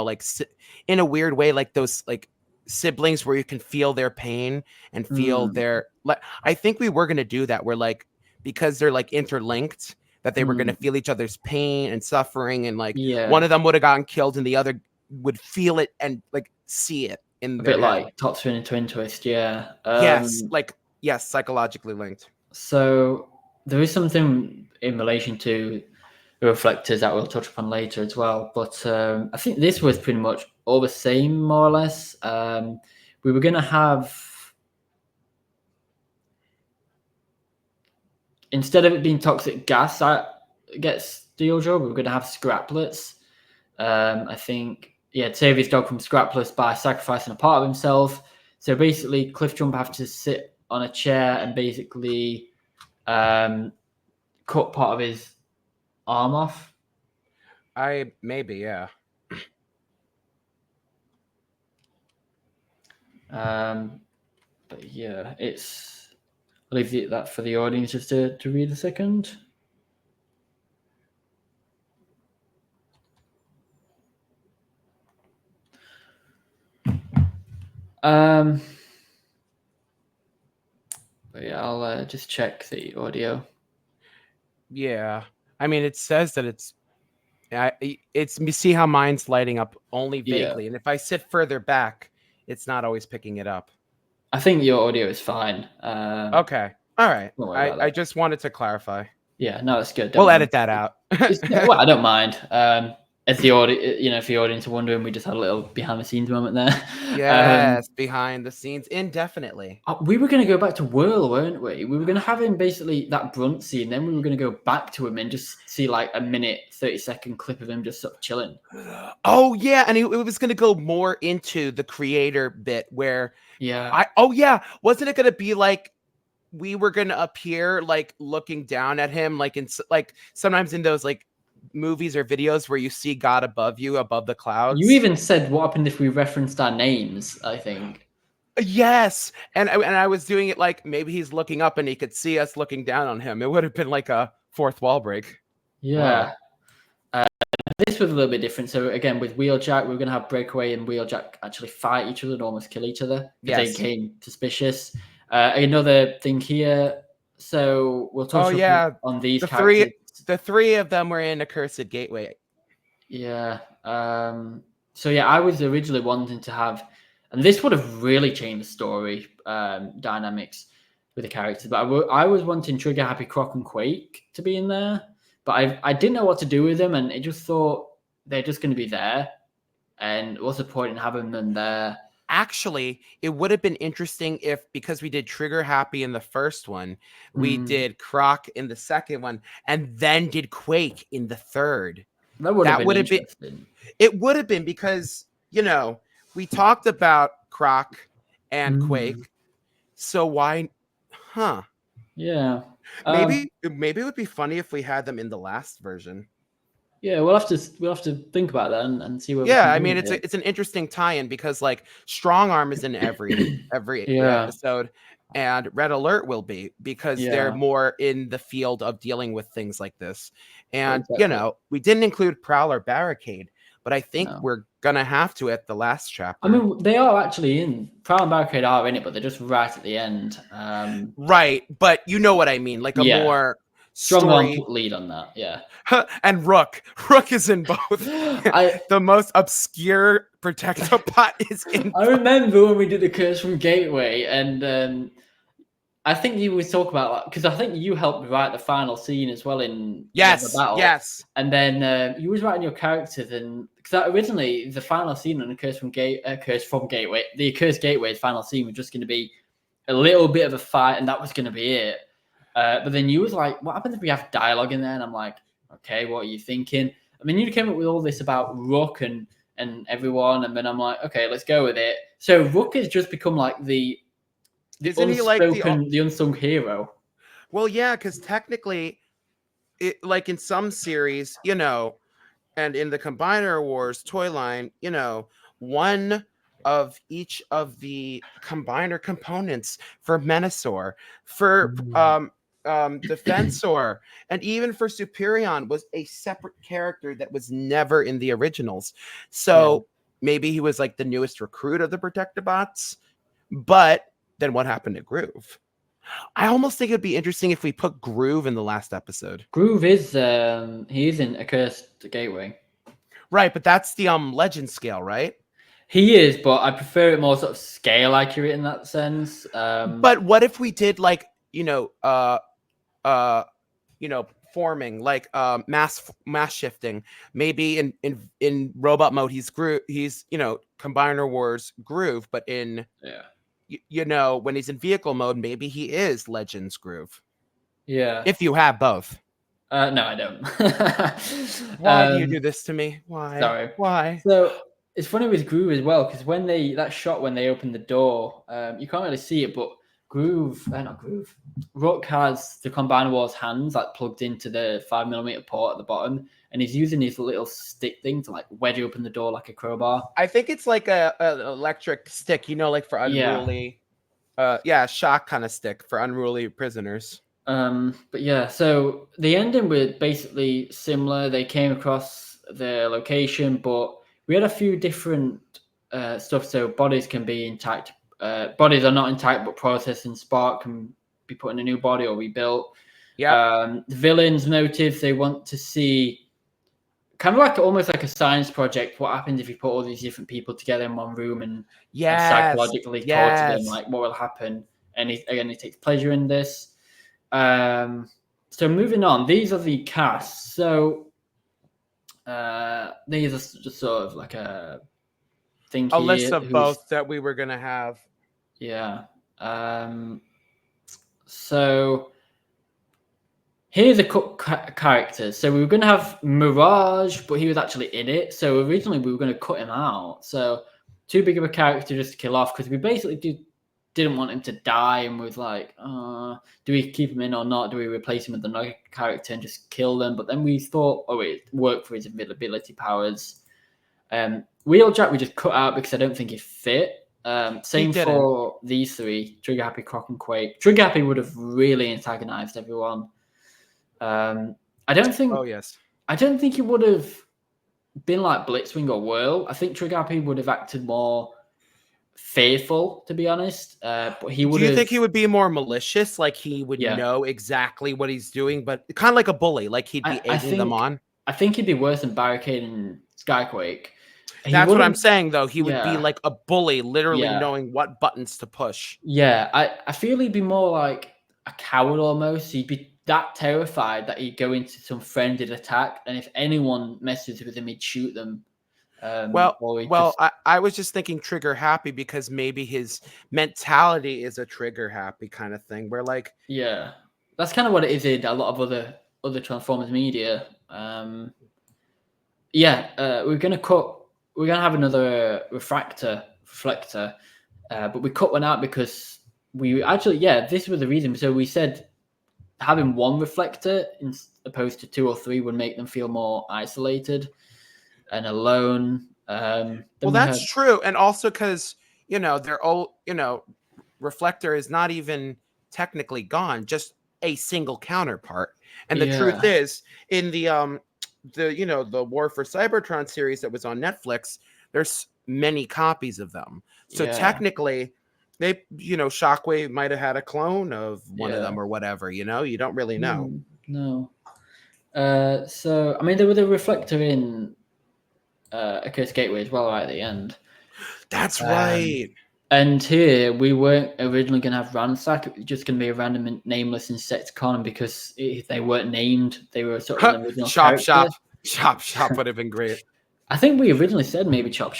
Speaker 2: a weird way, like those like siblings where you can feel their pain and feel their. Like, I think we were gonna do that. Where like because they're like interlinked, that they were gonna feel each other's pain and suffering, and like one of them would have gotten killed and the other would feel it and like see it. In
Speaker 1: a bit
Speaker 2: head.
Speaker 1: like Top Spin and Twin Twist, yeah.
Speaker 2: Yes, psychologically linked.
Speaker 1: So there is something in relation to the reflectors that we'll touch upon later as well. But I think this was pretty much all the same, more or less. We were going to have, instead of it being toxic gas that gets Steel Jaw, we were going to have scraplets. I think. To save his dog from scraplets by sacrificing a part of himself. So basically, Cliff Jumper have to sit on a chair and basically cut part of his arm off.
Speaker 2: Maybe.
Speaker 1: But yeah, I'll leave that for the audience just to read a second. But yeah, I'll just check the audio.
Speaker 2: Yeah, I mean, it says that it's you see how mine's lighting up only vaguely, and if I sit further back, it's not always picking it up.
Speaker 1: I think your audio is fine.
Speaker 2: Okay, all right. I just wanted to clarify.
Speaker 1: Yeah, no, that's good.
Speaker 2: We'll edit that out.
Speaker 1: Well, I don't mind. As the if the audience are wondering, we just had a little behind the scenes moment there.
Speaker 2: Yes, behind the scenes indefinitely.
Speaker 1: We were going to go back to Whirl, weren't we? We were going to have him basically that brunt scene, then we were going to go back to him and just see like a minute, 30-second clip of him just sort of chilling.
Speaker 2: Oh yeah, and it was going to go more into the creator bit where wasn't it going to be like we were going to appear like looking down at him, like sometimes in those like movies or videos where you see God above you, above the clouds.
Speaker 1: You even said, what happened if we referenced our names, I think.
Speaker 2: Yes. And I was doing it like maybe he's looking up and he could see us looking down on him. It would have been like a fourth wall break.
Speaker 1: Yeah. Wow. This was a little bit different. So again, with Wheeljack, we're going to have Breakaway and Wheeljack actually fight each other and almost kill each other. Yes. They became suspicious. Another thing here. So we'll talk on these characters.
Speaker 2: The 3 of them were in Accursed Gateway.
Speaker 1: Yeah. So yeah, I was originally wanting to have, and this would have really changed the story dynamics with the characters, but I was wanting Trigger Happy, Croc, and Quake to be in there, but I didn't know what to do with them, and I just thought they're just going to be there, and what's the point in having them there?
Speaker 2: actually, it would have been interesting if, because we did Trigger Happy in the first one, we did Croc in the second one, and then did Quake in the third.
Speaker 1: That would have
Speaker 2: That
Speaker 1: been
Speaker 2: would have been.
Speaker 1: interesting.
Speaker 2: It would have been, because we talked about Croc and Quake, so why? Huh?
Speaker 1: Yeah.
Speaker 2: Maybe it would be funny if we had them in the last version.
Speaker 1: Yeah, we'll have to think about that and see where we
Speaker 2: Yeah,
Speaker 1: can
Speaker 2: I
Speaker 1: go
Speaker 2: mean,
Speaker 1: with it.
Speaker 2: it's an interesting tie-in, because like Strong Arm is in every
Speaker 1: Yeah.
Speaker 2: episode, and Red Alert will be, because they're
Speaker 1: Yeah.
Speaker 2: more in the field of dealing with things like this. And
Speaker 1: Exactly.
Speaker 2: we didn't include Prowler Barricade, but I think
Speaker 1: No.
Speaker 2: we're gonna have to at the last chapter.
Speaker 1: I mean, they are actually in Prowl and Barricade are in it, but they're just right at the end.
Speaker 2: Right, but you know what I mean, like a
Speaker 1: Yeah.
Speaker 2: more
Speaker 1: Strong arm
Speaker 2: story.
Speaker 1: lead on that. Yeah.
Speaker 2: And Rook is in both. The most obscure Protectobot is in
Speaker 1: I remember when we did the Curse from Gateway, and I think you would talk about that because I think you helped write the final scene as well in the battle.
Speaker 2: Yes.
Speaker 1: And then you was writing your characters, and because originally the final scene on the Curse from Gateway, the Curse Gateway's final scene was just going to be a little bit of a fight, and that was going to be it. But then you was like, "What happens if we have dialogue in there?" And I'm like, "Okay, what are you thinking?" I mean, you came up with all this about Rook and everyone, and then I'm like, "Okay, let's go with it." So Rook has just become like the
Speaker 2: Isn't he like
Speaker 1: the unsung hero?
Speaker 2: Well, yeah, because technically, like in some series, and in the Combiner Wars toy line, one of each of the Combiner components for Menasor, for Defensor, and even for Superion was a separate character that was never in the originals. So maybe he was like the newest recruit of the Protectobots, but then what happened to Groove? I almost think it'd be interesting if we put Groove in the last episode.
Speaker 1: Groove is he is in Accursed Gateway.
Speaker 2: Right, but that's the legend scale, right?
Speaker 1: He is, but I prefer it more sort of scale accurate in that sense.
Speaker 2: But what if we did like, forming, like mass shifting? Maybe in robot mode he's Combiner Wars Groove, but in when he's in vehicle mode, maybe he is Legends Groove.
Speaker 1: Yeah.
Speaker 2: If you have both.
Speaker 1: No, I don't.
Speaker 2: Why do you do this to me? Why?
Speaker 1: Sorry.
Speaker 2: Why?
Speaker 1: So it's funny with Groove as well, because when they open the door, you can't really see it, but Rook has the Combiner Wars hands like plugged into the 5mm port at the bottom, and he's using his little stick thing to like wedge open the door like a crowbar.
Speaker 2: I think it's like an electric stick, like for unruly, shock kind of stick for unruly prisoners.
Speaker 1: But yeah, so the ending was basically similar. They came across the location, but we had a few different stuff. So bodies can be intact. Bodies are not intact, but processing spark can be put in a new body or rebuilt.
Speaker 2: Yeah.
Speaker 1: The villains' motives, they want to see kind of like almost like a science project. What happens if you put all these different people together in one room and psychologically torture them? Like, what will happen? And he takes pleasure in this. So moving on, these are the casts. So these are just sort of like a thing.
Speaker 2: A list of both that we were gonna have.
Speaker 1: Yeah. So here's the characters. So we were gonna have Mirage, but he was actually in it. So originally we were gonna cut him out. So too big of a character just to kill off, because we basically didn't want him to die, and was like, do we keep him in or not? Do we replace him with another character and just kill them? But then we thought, it worked for his invisibility powers. Wheeljack we just cut out because I don't think he fit. Same for these three, Trigger Happy, Croc, and Quake. Trigger Happy would have really antagonized everyone. I don't think.
Speaker 2: Oh yes.
Speaker 1: I don't think he would have been like Blitzwing or Whirl. I think Trigger Happy would have acted more fearful, to be honest. But he would.
Speaker 2: Do you think he would be more malicious? Like he would know exactly what he's doing, but kind of like a bully, like he'd be egging them on?
Speaker 1: I think he'd be worse than Barricade and Skyquake.
Speaker 2: That's what I'm saying, though. He would be like a bully, literally knowing what buttons to push.
Speaker 1: Yeah, I feel he'd be more like a coward almost. He'd be that terrified that he'd go into some frenzied attack, and if anyone messes with him, he'd shoot them.
Speaker 2: I was just thinking trigger happy because maybe his mentality is a trigger happy kind of thing. Where like,
Speaker 1: yeah, that's kind of what it is in a lot of other Transformers media. We're gonna have another reflector, but we cut one out because we actually, this was the reason. So we said having one reflector opposed to 2 or 3 would make them feel more isolated and alone.
Speaker 2: that's true, and also because they're all reflector is not even technically gone, just a single counterpart. And the truth is, in the War for Cybertron series that was on Netflix, there's many copies of them. So technically, they Shockwave might have had a clone of one of them or whatever. You don't really know.
Speaker 1: No. So I mean, there was a reflector in Accursed Gateway as well, right at the end.
Speaker 2: That's right.
Speaker 1: And here we weren't originally going to have Ransack. It was just going to be a random nameless Insecticon, because they weren't named. They were sort of an original character.
Speaker 2: Chop would have been great.
Speaker 1: I think we originally said maybe Chop.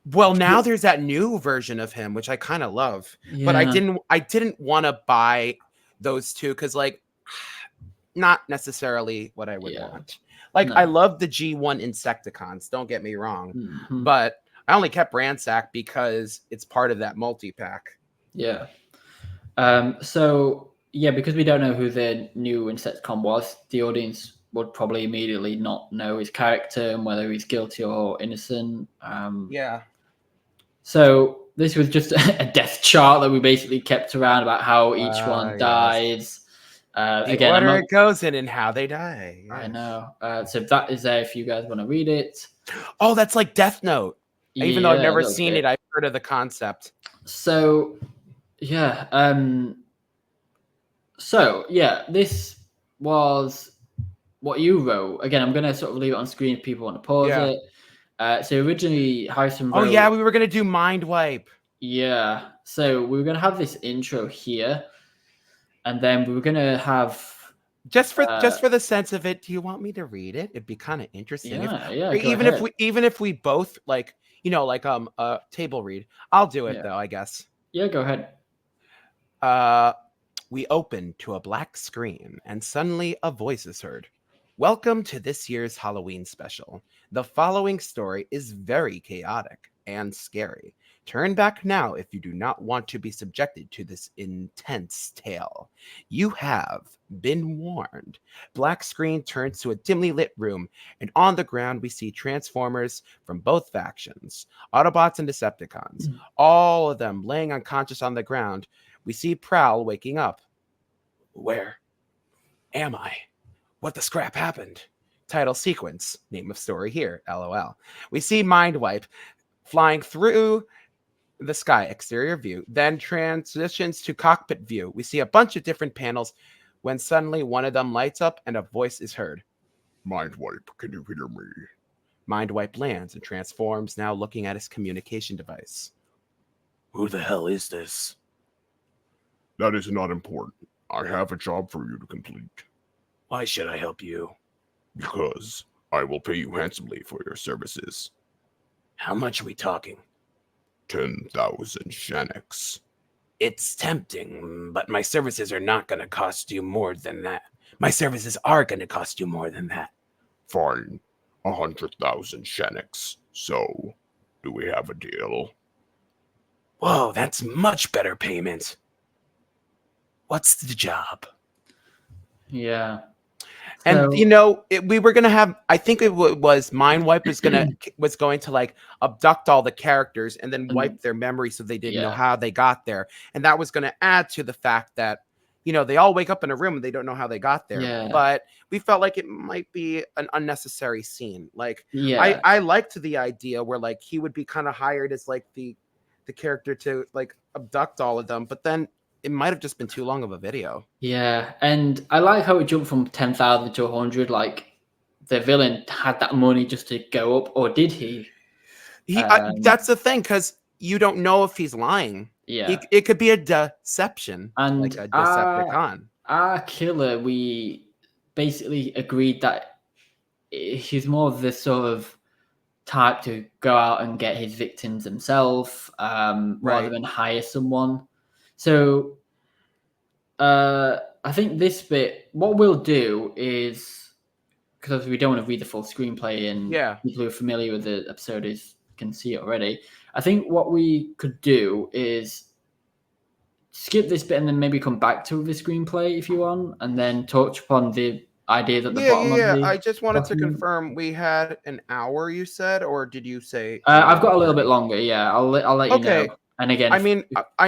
Speaker 2: Well, now there's that new version of him, which I kind of love. Yeah. But I didn't want to buy those two because, like, not necessarily what I would want. Like, I love the G1 Insecticons. Don't get me wrong, but I only kept Ransack because it's part of that multi-pack.
Speaker 1: Yeah. Because we don't know who the new Insecticon was, the audience would probably immediately not know his character and whether he's guilty or innocent. So this was just a death chart that we basically kept around about how each one dies.
Speaker 2: The order it goes in and how they die.
Speaker 1: Yes. I know. So that is there if you guys want to read it.
Speaker 2: Oh, that's like Death Note. Even though I've never seen it, I've heard of the concept.
Speaker 1: So, this was what you wrote. Again, I'm going to sort of leave it on screen if people want to pause it. So originally, Harrison wrote...
Speaker 2: Oh, yeah, we were going to do Mind Wipe.
Speaker 1: Yeah. So we were going to have this intro here, and then we were going to have...
Speaker 2: Just for the sense of it, do you want me to read it? It'd be kind of interesting. Even if we both like... a table read. I'll do it though, I guess.
Speaker 1: Yeah, go ahead.
Speaker 2: We open to a black screen and suddenly a voice is heard. Welcome to this year's Halloween special. The following story is very chaotic and scary. Turn back now if you do not want to be subjected to this intense tale. You have been warned. Black screen turns to a dimly lit room, and on the ground we see Transformers from both factions, Autobots and Decepticons, all of them laying unconscious on the ground. We see Prowl waking up. Where am I? What the scrap happened? Title sequence, name of story here, LOL. We see Mind Wipe flying through the sky, exterior view, then transitions to cockpit view. We see a bunch of different panels when suddenly one of them lights up and a voice is heard.
Speaker 3: Mind Wipe, can you hear me?
Speaker 2: Mind Wipe lands and transforms, now looking at his communication device.
Speaker 3: Who the hell is this? That is not important. I have a job for you to complete.
Speaker 4: Why should I help you?
Speaker 3: Because I will pay you handsomely for your services.
Speaker 4: How much are we talking?
Speaker 3: 10,000 Shanix.
Speaker 4: It's tempting, but my services are not going to cost you more than that. My services are going to cost you more than that.
Speaker 3: Fine. 100,000 Shanix. So, do we have a deal?
Speaker 4: Whoa, that's much better payment. What's the job?
Speaker 1: Yeah.
Speaker 2: And we were gonna have. I think it was Mind Wipe was going to like abduct all the characters and then wipe their memory so they didn't know how they got there, and that was going to add to the fact that they all wake up in a room and they don't know how they got there.
Speaker 1: Yeah.
Speaker 2: But we felt like it might be an unnecessary scene. Like I liked the idea where like he would be kind of hired as like the character to like abduct all of them, but then it might have just been too long of a video.
Speaker 1: Yeah, and I like how it jumped from 10,000 to 100. Like, the villain had that money just to go up, or did he?
Speaker 2: That's the thing, because you don't know if he's lying.
Speaker 1: Yeah.
Speaker 2: It could be a deception,
Speaker 1: and
Speaker 2: like a Decepticon.
Speaker 1: Our killer, we basically agreed that he's more of the sort of type to go out and get his victims himself, rather than hire someone. So I think this bit, what we'll do is, because we don't want to read the full screenplay and people who are familiar with the episode can see it already. I think what we could do is skip this bit and then maybe come back to the screenplay if you want, and then touch upon the ideas at the bottom of the
Speaker 2: I just wanted to
Speaker 1: document.
Speaker 2: confirm we had an hour, you said, or did you say?
Speaker 1: I've got a little bit longer. Yeah, I'll let you know. And again,
Speaker 2: I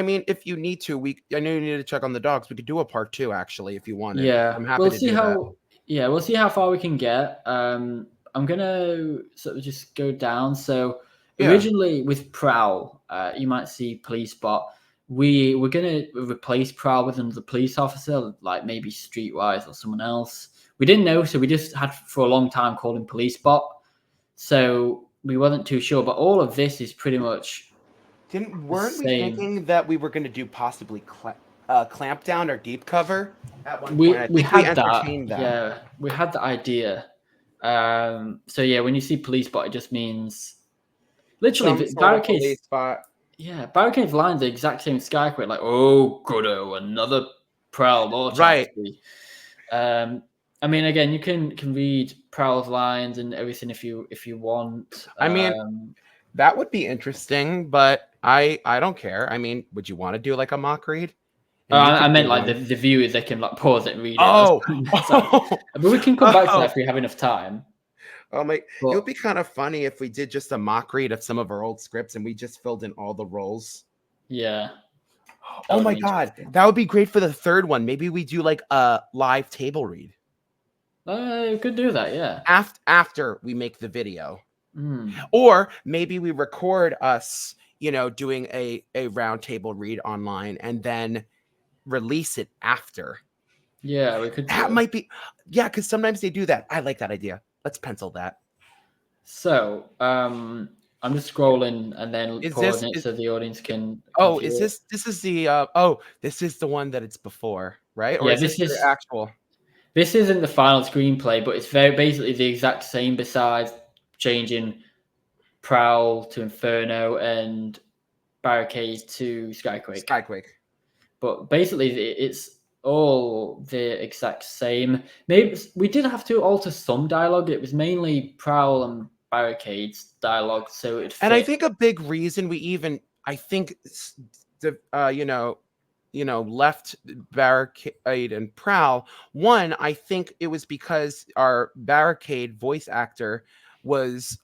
Speaker 2: mean, if you need to, I know you need to check on the dogs. We could do a part 2 actually, if you wanted.
Speaker 1: Yeah,
Speaker 2: I'm happy to do that.
Speaker 1: Yeah, we'll see how far we can get. I'm gonna sort of just go down. So originally with Prowl, you might see police bot. We're gonna replace Prowl with another police officer, like maybe Streetwise or someone else. We didn't know, so we just had for a long time called him Police Bot. So we wasn't too sure, but all of this is pretty much.
Speaker 2: Weren't we thinking that we were going to do possibly clamp down or deep cover at one point?
Speaker 1: We had that. Yeah, we had the idea. So yeah, when you see Police Bot, it just means literally barricades. Yeah, barricades lines the exact same Skyquake. Like, oh, goodo, another Prowl launch.
Speaker 2: Right.
Speaker 1: I mean, again, you can read Prowl's lines and everything if you want.
Speaker 2: I mean, that would be interesting, but I don't care. I mean, would you want to do like a mock read?
Speaker 1: I meant like the viewers, they can like pause it and read it. But we can come back to that if we have enough time.
Speaker 2: Oh my! It would be kind of funny if we did just a mock read of some of our old scripts and we just filled in all the roles.
Speaker 1: Yeah.
Speaker 2: Oh my god, that would be great for the third one. Maybe we do like a live table read.
Speaker 1: We could do that, yeah.
Speaker 2: After we make the video, or maybe we record us, doing a round table read online and then release it after.
Speaker 1: Yeah, we could.
Speaker 2: That might be, because sometimes they do that. I like that idea. Let's pencil that.
Speaker 1: So, I'm just scrolling and then pausing it so the audience can.
Speaker 2: Oh, this is the this is the one that it's before, right? Or is this the actual?
Speaker 1: This isn't the final screenplay, but it's basically the exact same besides changing Prowl to Inferno and Barricade to Skyquake. But basically, it's all the exact same. Maybe we did have to alter some dialogue. It was mainly Prowl and Barricade's dialogue, so it.
Speaker 2: And I think a big reason left Barricade and Prowl. One, I think it was because our Barricade voice actor was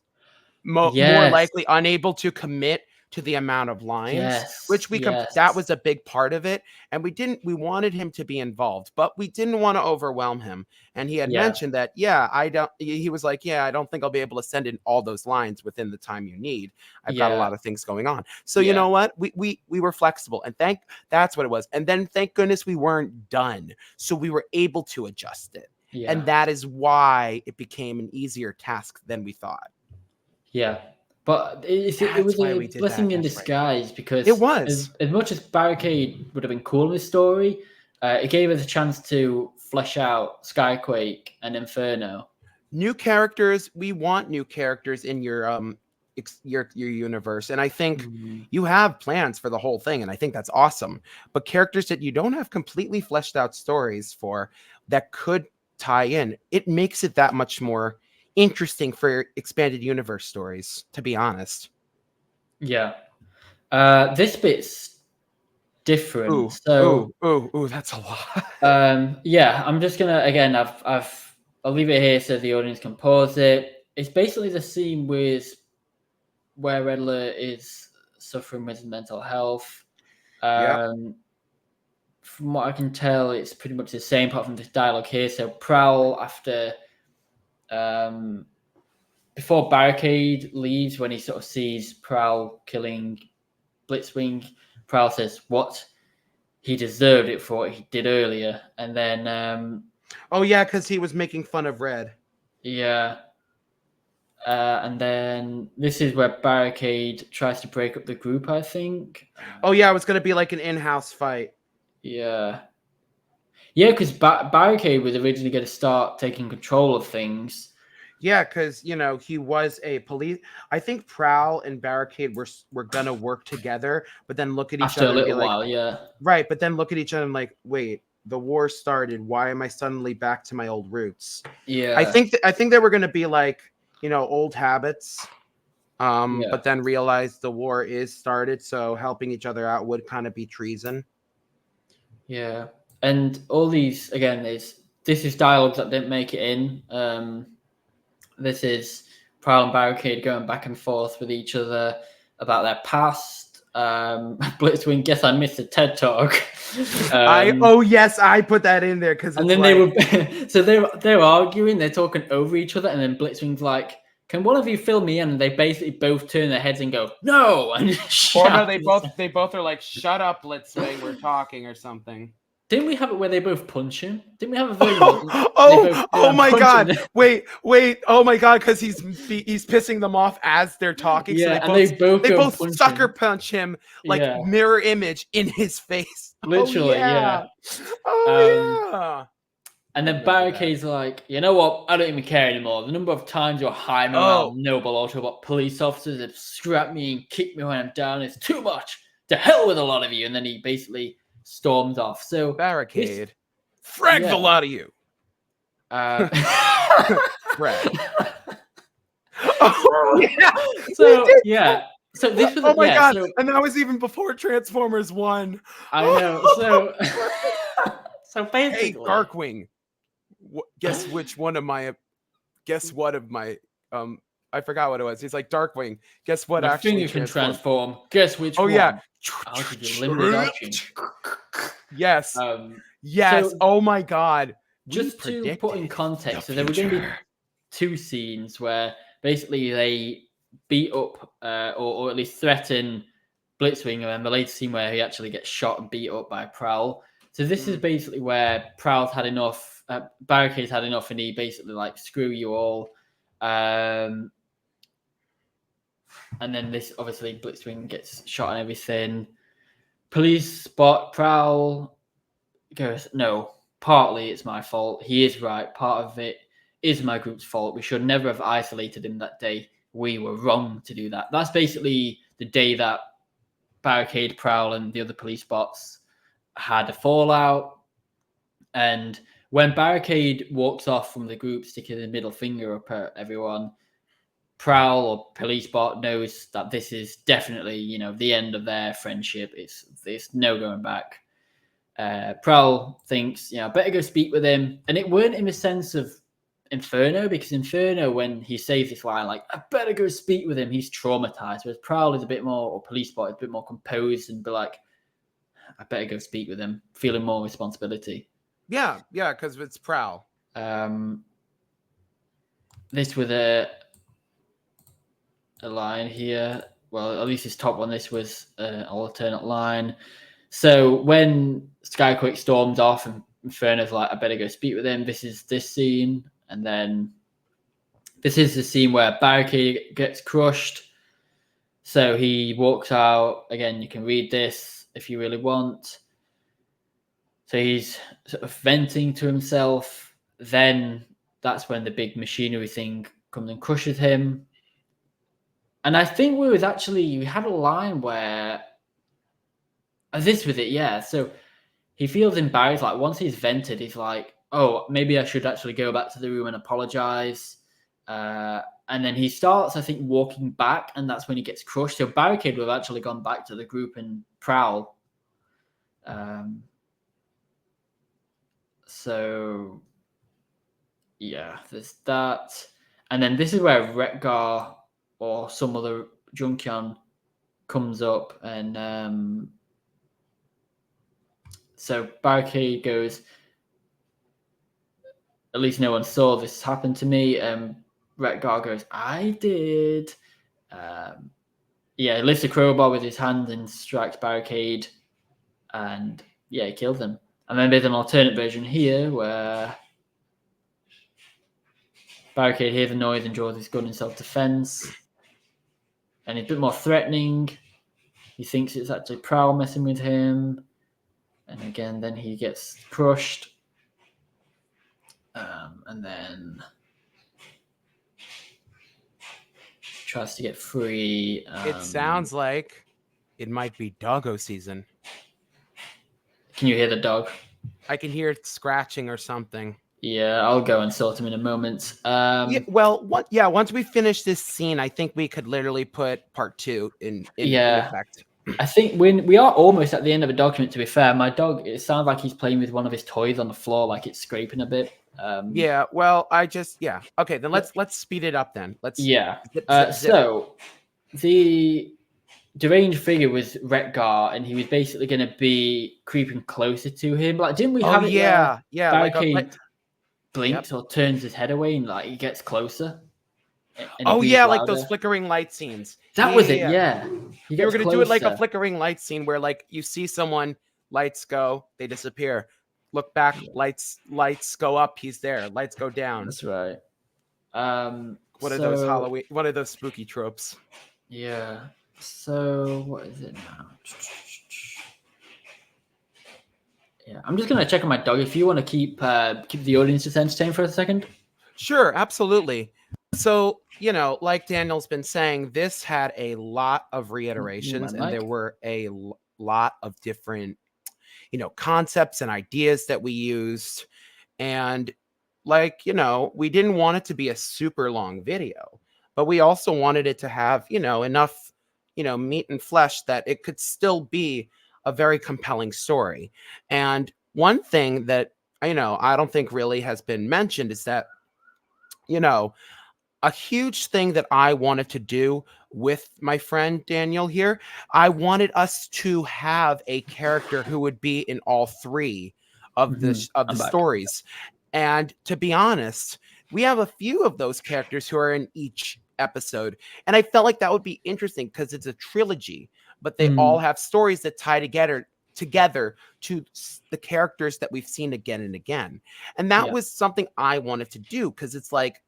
Speaker 2: more likely unable to commit to the amount of lines, which that was a big part of it. And we wanted him to be involved, but we didn't want to overwhelm him. And he had mentioned that, he was like, I don't think I'll be able to send in all those lines within the time you need. I've got a lot of things going on. So you know what? We were flexible, and that's what it was. And then thank goodness we weren't done. So we were able to adjust it. Yeah. And that is why it became an easier task than we thought.
Speaker 1: Yeah. But it was a blessing in disguise because
Speaker 2: it was.
Speaker 1: As much as Barricade would have been cool in this story, it gave us a chance to flesh out Skyquake and Inferno.
Speaker 2: New characters. We want new characters in your universe, and I think you have plans for the whole thing, and I think that's awesome. But characters that you don't have completely fleshed out stories for that could tie in, it makes it that much more interesting for expanded universe stories, to be honest.
Speaker 1: Yeah. This bit's different.
Speaker 2: That's a lot.
Speaker 1: I'm just gonna I'll leave it here so the audience can pause it. It's basically the scene where Riddler is suffering with mental health. From what I can tell, it's pretty much the same apart from this dialogue here. So Prowl after before Barricade leaves, when he sort of sees Prowl killing Blitzwing, Prowl says, "What? He deserved it for what he did earlier." And then,
Speaker 2: because he was making fun of Red.
Speaker 1: Yeah. And then this is where Barricade tries to break up the group, I think.
Speaker 2: It was going to be like an in-house fight.
Speaker 1: Yeah. Yeah, because Barricade was originally going to start taking control of things.
Speaker 2: Yeah, because he was a police. I think Prowl and Barricade were gonna work together, but then look at each
Speaker 1: After a
Speaker 2: other and be
Speaker 1: little
Speaker 2: like,
Speaker 1: while, yeah.
Speaker 2: right. But then look at each other and like, wait, the war started. Why am I suddenly back to my old roots?
Speaker 1: Yeah.
Speaker 2: I think they were gonna be like, old habits.
Speaker 1: Yeah.
Speaker 2: But then realized the war is started, so helping each other out would kind of be treason.
Speaker 1: Yeah. And all these, again, this is dialogues that didn't make it in. This is Prowl and Barricade going back and forth with each other about their past. Blitzwing, guess I missed a TED talk.
Speaker 2: Yes, I put that in there because
Speaker 1: and then they were so they're arguing, they're talking over each other, and then Blitzwing's like, "Can one of you fill me in?" And they basically both turn their heads and go, "No!" And
Speaker 2: or no, they both are like, "Shut up, Blitzwing, we're talking," or something.
Speaker 1: Didn't we have it where they both punch him? Didn't we have a version?
Speaker 2: Oh my god! Wait! Oh my god! Because he's pissing them off as they're talking.
Speaker 1: Yeah,
Speaker 2: so
Speaker 1: they both
Speaker 2: sucker punch him like mirror image in his face.
Speaker 1: Literally, yeah.
Speaker 2: Yeah.
Speaker 1: And then Barricade's like, you know what? I don't even care anymore. The number of times you're hiding around Noble Auto about police officers have strapped me and kicked me when I'm down is too much. To hell with a lot of you. And then he basically storms off. So
Speaker 2: Barricade, frag the lot of you.
Speaker 1: Frag. So yeah. So this was
Speaker 2: god!
Speaker 1: So,
Speaker 2: and that was even before Transformers 1.
Speaker 1: I know. So so basically,
Speaker 2: hey, Darkwing. Guess what of my I forgot what it was. He's like, Darkwing, guess what?
Speaker 1: My
Speaker 2: actually
Speaker 1: finger can transform. Guess which one?
Speaker 2: Yeah.
Speaker 1: I'll give you limited option.
Speaker 2: Yes. Yes.
Speaker 1: So,
Speaker 2: oh my god.
Speaker 1: Just to put in context, so there were going to be two scenes where basically they beat up or at least threaten Blitzwing, and then the latest scene where he actually gets shot and beat up by Prowl. So this is basically where Prowl's had enough, Barricade's had enough, and he basically like, screw you all. And then this, obviously, Blitzwing gets shot and everything. Police spot Prowl, goes, no, partly it's my fault. He is right. Part of it is my group's fault. We should never have isolated him that day. We were wrong to do that. That's basically the day that Barricade, Prowl, and the other police bots had a fallout. And when Barricade walks off from the group, sticking the middle finger up at everyone, Prowl or police bot knows that this is definitely, the end of their friendship. It's no going back. Prowl thinks, better go speak with him. And it weren't in the sense of Inferno, because Inferno, when he says this line, like, I better go speak with him, he's traumatized. Whereas Prowl is a bit more, or police bot is a bit more composed and be like, I better go speak with him, feeling more responsibility.
Speaker 2: Yeah, because it's Prowl.
Speaker 1: This with a line here. Well, at least his top one. This was an alternate line. So when Skyquake storms off and Inferno's like, I better go speak with him, this is this scene. And then this is the scene where Barricade gets crushed. So he walks out. Again, you can read this if you really want. So he's sort of venting to himself. Then that's when the big machinery thing comes and crushes him. And I think we had a line where this with it, yeah. So he feels embarrassed. Like once he's vented, he's like, oh, maybe I should actually go back to the room and apologize. And then he starts, I think, walking back, and that's when he gets crushed. So Barricade would have actually gone back to the group and Prowl. So, yeah, there's that. And then this is where Retgar or some other Junkion comes up. And so Barricade goes, at least no one saw this happen to me. Retgar goes, I did. He lifts a crowbar with his hand and strikes Barricade. And, he kills him. And then there's an alternate version here where Barricade hears the noise and draws his gun in self-defense. And he's a bit more threatening. He thinks it's actually Prowl messing with him. And again, then he gets crushed. And then tries to get free.
Speaker 2: It sounds like it might be doggo season.
Speaker 1: Can you hear the dog?
Speaker 2: I can hear it scratching or something.
Speaker 1: Yeah, I'll go and sort him in a moment.
Speaker 2: Yeah, well, once we finish this scene, I think we could literally put part 2 in effect.
Speaker 1: I think we are almost at the end of a document, to be fair. My dog, it sounds like he's playing with one of his toys on the floor, like it's scraping a bit.
Speaker 2: Yeah, well, okay, then let's speed it up then. Let's
Speaker 1: Yeah.
Speaker 2: zip.
Speaker 1: So the deranged figure was Retgar, and he was basically going to be creeping closer to him. Like, didn't we have it?
Speaker 2: Yeah,
Speaker 1: Barricade blinks or turns his head away, and like he gets closer. And
Speaker 2: like those flickering light scenes.
Speaker 1: That was it. Yeah,
Speaker 2: you were gonna do it like a flickering light scene where like you see someone, lights go, they disappear. Look back, lights go up, he's there. Lights go down.
Speaker 1: That's right.
Speaker 2: What are those Halloween? What are those spooky tropes?
Speaker 1: Yeah. So what is it now? Yeah, I'm just gonna check on my dog. If you want to keep the audience just entertained for a second.
Speaker 2: Sure, absolutely. So, like Daniel's been saying, this had a lot of reiterations, and there were a lot of different, concepts and ideas that we used. And we didn't want it to be a super long video, but we also wanted it to have, enough, meat and flesh that it could still be a very compelling story. And one thing that, I don't think really has been mentioned is that, a huge thing that I wanted to do with my friend Daniel here, I wanted us to have a character who would be in all 3 of the stories. And to be honest, we have a few of those characters who are in each episode. And I felt like that would be interesting because it's a trilogy, but they all have stories that tie together to the characters that we've seen again and again. And that was something I wanted to do because it's like,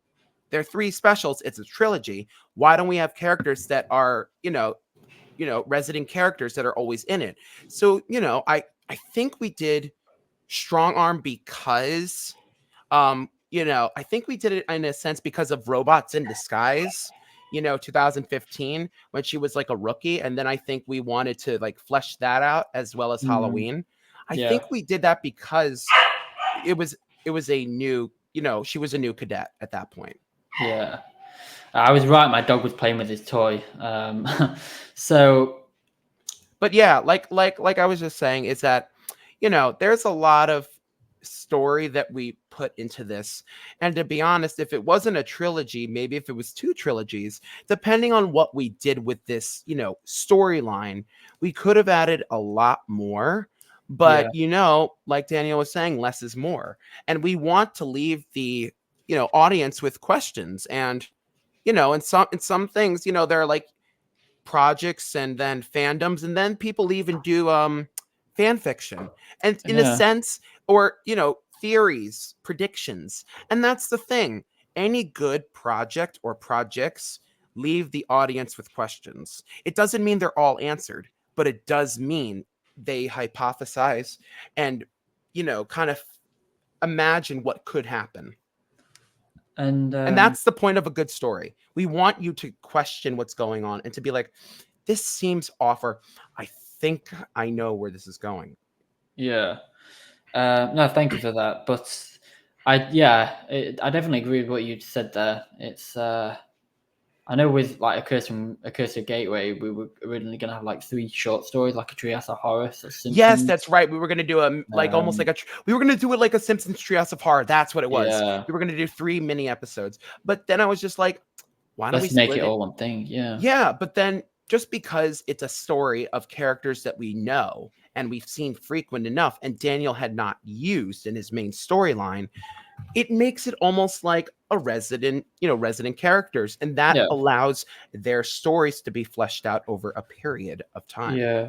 Speaker 2: there are 3 specials. It's a trilogy. Why don't we have characters that are, resident characters that are always in it? So, I think we did Strong Arm because, I think we did it in a sense because of Robots in Disguise, 2015 when she was like a rookie. And then I think we wanted to like flesh that out as well as Halloween. I think we did that because it was a new, she was a new cadet at that point.
Speaker 1: Yeah, I was right. My dog was playing with his toy. So,
Speaker 2: but yeah, like I was just saying, is that there's a lot of story that we put into this, and to be honest, if it wasn't a trilogy, maybe if it was 2 trilogies, depending on what we did with this, storyline, we could have added a lot more. But like Daniel was saying, less is more, and we want to leave the audience with questions. And in some things, there are like projects and then fandoms, and then people even do fan fiction, and in a sense, or theories, predictions. And that's the thing, any good project or projects leave the audience with questions. It doesn't mean they're all answered, but it does mean they hypothesize and kind of imagine what could happen. And that's the point of a good story. We want you to question what's going on and to be like, this seems off, or I think I know where this is going.
Speaker 1: Yeah. No, thank you for that. But I definitely agree with what you said there. It's I know with like a Curse of Gateway, we were originally going to have like 3 short stories, like a Treehouse of Horror. So
Speaker 2: yes, that's right. We were going to do almost like we were going to do it like a Simpsons Treehouse of Horror. That's what it was.
Speaker 1: Yeah.
Speaker 2: We were going to do 3 mini episodes. But then I was just like, why don't we
Speaker 1: make it all one thing? Yeah.
Speaker 2: Yeah, but then just because it's a story of characters that we know and we've seen frequent enough, and Daniel had not used in his main storyline, it makes it almost like a resident characters, and that allows their stories to be fleshed out over a period of time.
Speaker 1: Yeah.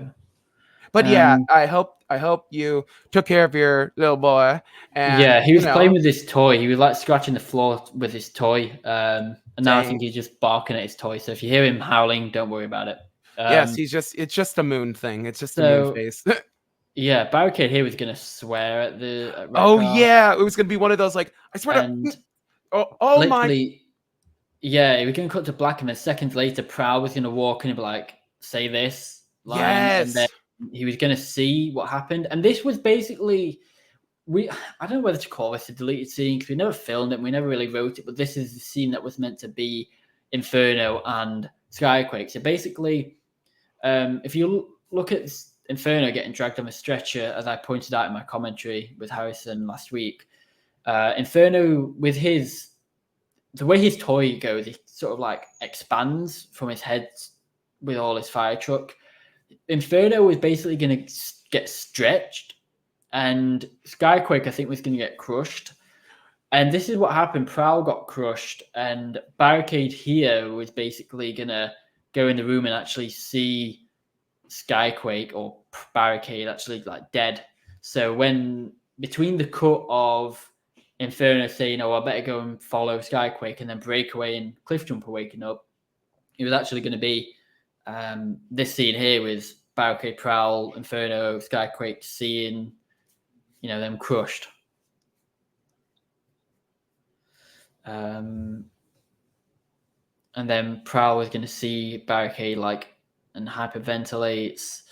Speaker 2: But I hope you took care of your little boy. And
Speaker 1: he was playing with his toy. He was like scratching the floor with his toy. And now I think he's just barking at his toy. So if you hear him howling, don't worry about it.
Speaker 2: Yes, it's just a moon thing. It's just a moon face.
Speaker 1: Yeah, Barricade here was gonna swear at the
Speaker 2: oh yeah, it was gonna be one of those like, I swear to
Speaker 1: my Yeah, we're going to cut to black, and then seconds later, Prowl was going to walk in and be like, say this line, and then
Speaker 2: Yes.
Speaker 1: he was going to see what happened. And this was basically, I don't know whether to call this a deleted scene because we never filmed it, we never really wrote it, but this is the scene that was meant to be Inferno and Skyquake. So basically, if you look at Inferno getting dragged on a stretcher, as I pointed out in my commentary with Harrison last week, Inferno with the way his toy goes, he sort of like expands from his head with all his fire truck. Inferno is basically going to get stretched, and Skyquake, I think, was going to get crushed. And this is what happened. Prowl got crushed, and Barricade here was basically going to go in the room and actually see Skyquake or Barricade actually like dead. So when between the cut of Inferno saying, "Oh, I better go and follow Skyquake," and then Breakaway and Cliffjumper waking up, it was actually going to be this scene here with Barricade, Prowl, Inferno, Skyquake seeing, them crushed. And then Prowl was going to see Barricade and hyperventilates.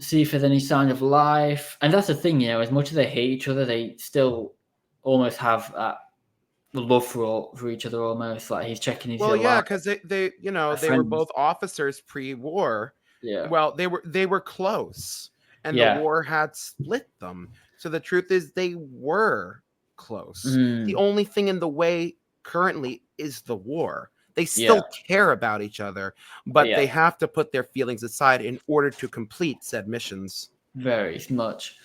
Speaker 1: See if there's any sign of life. And that's the thing, as much as they hate each other, they still almost have that love for each other almost. Like he's checking his
Speaker 2: because they were both officers pre-war.
Speaker 1: Yeah.
Speaker 2: Well, they were close, and
Speaker 1: Yeah.
Speaker 2: the war had split them. So the truth is they were close.
Speaker 1: Mm.
Speaker 2: The only thing in the way currently is the war. They still care about each other, but they have to put their feelings aside in order to complete said missions.
Speaker 1: Very much.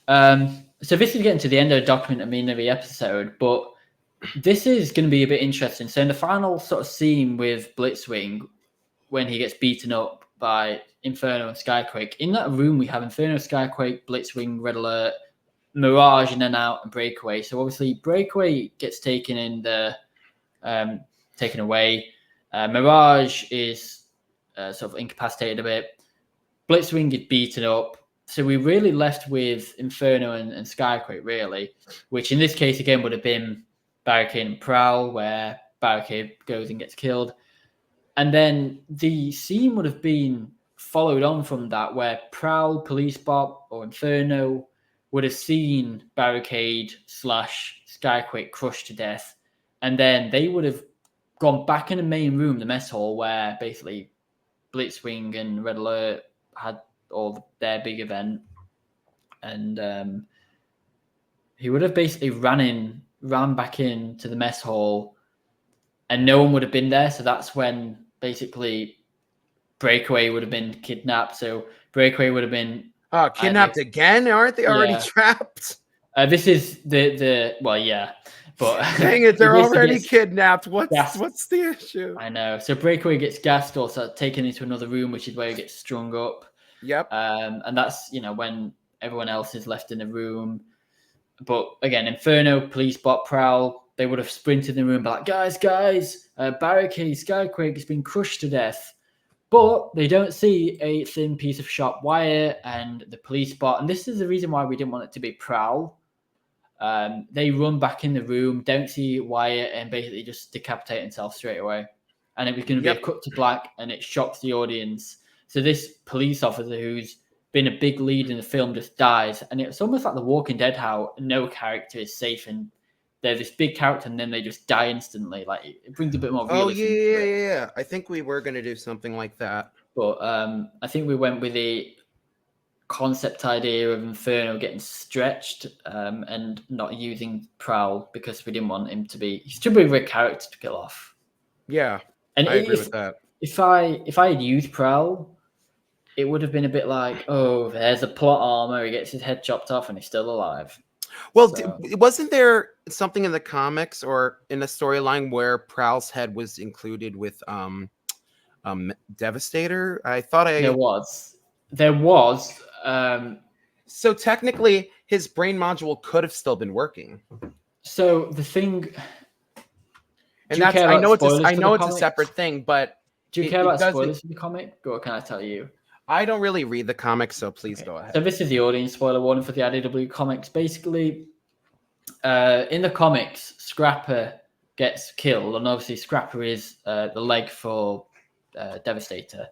Speaker 1: So this is getting to the end of the document, of the episode, but this is going to be a bit interesting. So in the final sort of scene with Blitzwing, when he gets beaten up by Inferno and Skyquake, in that room we have Inferno, Skyquake, Blitzwing, Red Alert, Mirage in and out, and Breakaway. So obviously Breakaway gets taken away. Mirage is sort of incapacitated a bit. Blitzwing is beaten up. So we really left with Inferno and Skyquake, really, which in this case, again, would have been Barricade and Prowl, where Barricade goes and gets killed. And then the scene would have been followed on from that, where Prowl, Police Bot, or Inferno would have seen Barricade / Skyquake crushed to death. And then they would have gone back in the main room, the mess hall, where basically Blitzwing and Red Alert had all their big event. And he would have basically ran back into the mess hall, and no one would have been there. So that's when basically Breakaway would have been kidnapped. So Breakaway would have been
Speaker 2: kidnapped again? Aren't they already trapped?
Speaker 1: This is the but
Speaker 2: dang it, they're already kidnapped. What's the issue?
Speaker 1: I know. So Breakaway gets gassed, or taken into another room, which is where he gets strung up.
Speaker 2: Yep.
Speaker 1: And that's when everyone else is left in the room. But again, Inferno, Police Bot, Prowl, they would have sprinted in the room and be like, guys, Barricade, Skyquake has been crushed to death. But they don't see a thin piece of sharp wire and the Police Bot. And this is the reason why we didn't want it to be Prowl. They run back in the room, don't see wire, and basically just decapitate himself straight away. And it was going to be a cut to black, and it shocks the audience. So this police officer who's been a big lead in the film just dies. And it's almost like The Walking Dead, how no character is safe, and they're this big character and then they just die instantly. Like, it brings a bit more realism.
Speaker 2: Oh, yeah. I think we were going to do something like that.
Speaker 1: But I think we went with the concept idea of Inferno getting stretched and not using Prowl, because we didn't want him to be... He's too big of a character to kill off.
Speaker 2: Yeah,
Speaker 1: and
Speaker 2: I agree with that.
Speaker 1: If I had used Prowl, it would have been a bit like, oh, there's a plot armor, he gets his head chopped off and he's still alive.
Speaker 2: Well, wasn't there something in the comics or in the storyline where Prowl's head was included with Devastator? There
Speaker 1: was.
Speaker 2: So technically, his brain module could have still been working.
Speaker 1: So the thing,
Speaker 2: and that's I know it's a separate thing, but
Speaker 1: do you care about spoilers for the comic, or can I tell you?
Speaker 2: I don't really read the comics, so please go ahead.
Speaker 1: So this is the audience spoiler warning for the IDW comics. Basically, in the comics, Scrapper gets killed, and obviously Scrapper is the leg for Devastator.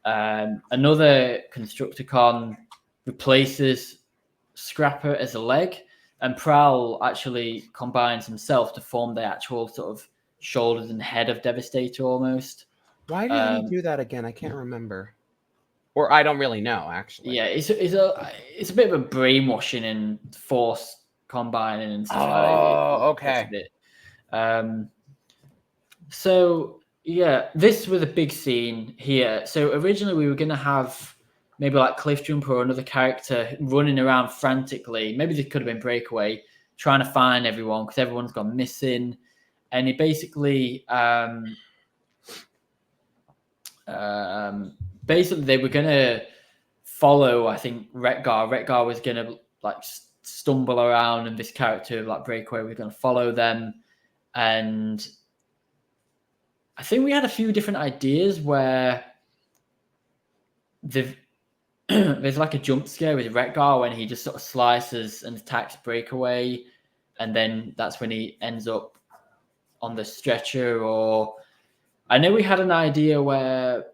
Speaker 1: Another Constructicon replaces Scrapper as a leg, and Prowl actually combines himself to form the actual sort of shoulders and head of Devastator almost.
Speaker 2: Why did he do that again? I can't remember. Or I don't really know, actually.
Speaker 1: Yeah, it's a bit of a brainwashing and force combining and stuff.
Speaker 2: Okay.
Speaker 1: So yeah, this was a big scene here. So originally we were gonna have maybe like Cliff Jumper or another character running around frantically. Maybe this could have been Breakaway, trying to find everyone because everyone's gone missing. And he basically basically they were gonna follow, I think, Retgar. Retgar was gonna like stumble around, and this character like Breakaway was gonna follow them. And I think we had a few different ideas where there's like a jump scare with Retgar when he just sort of slices and attacks Breakaway, and then that's when he ends up on the stretcher. Or I know we had an idea where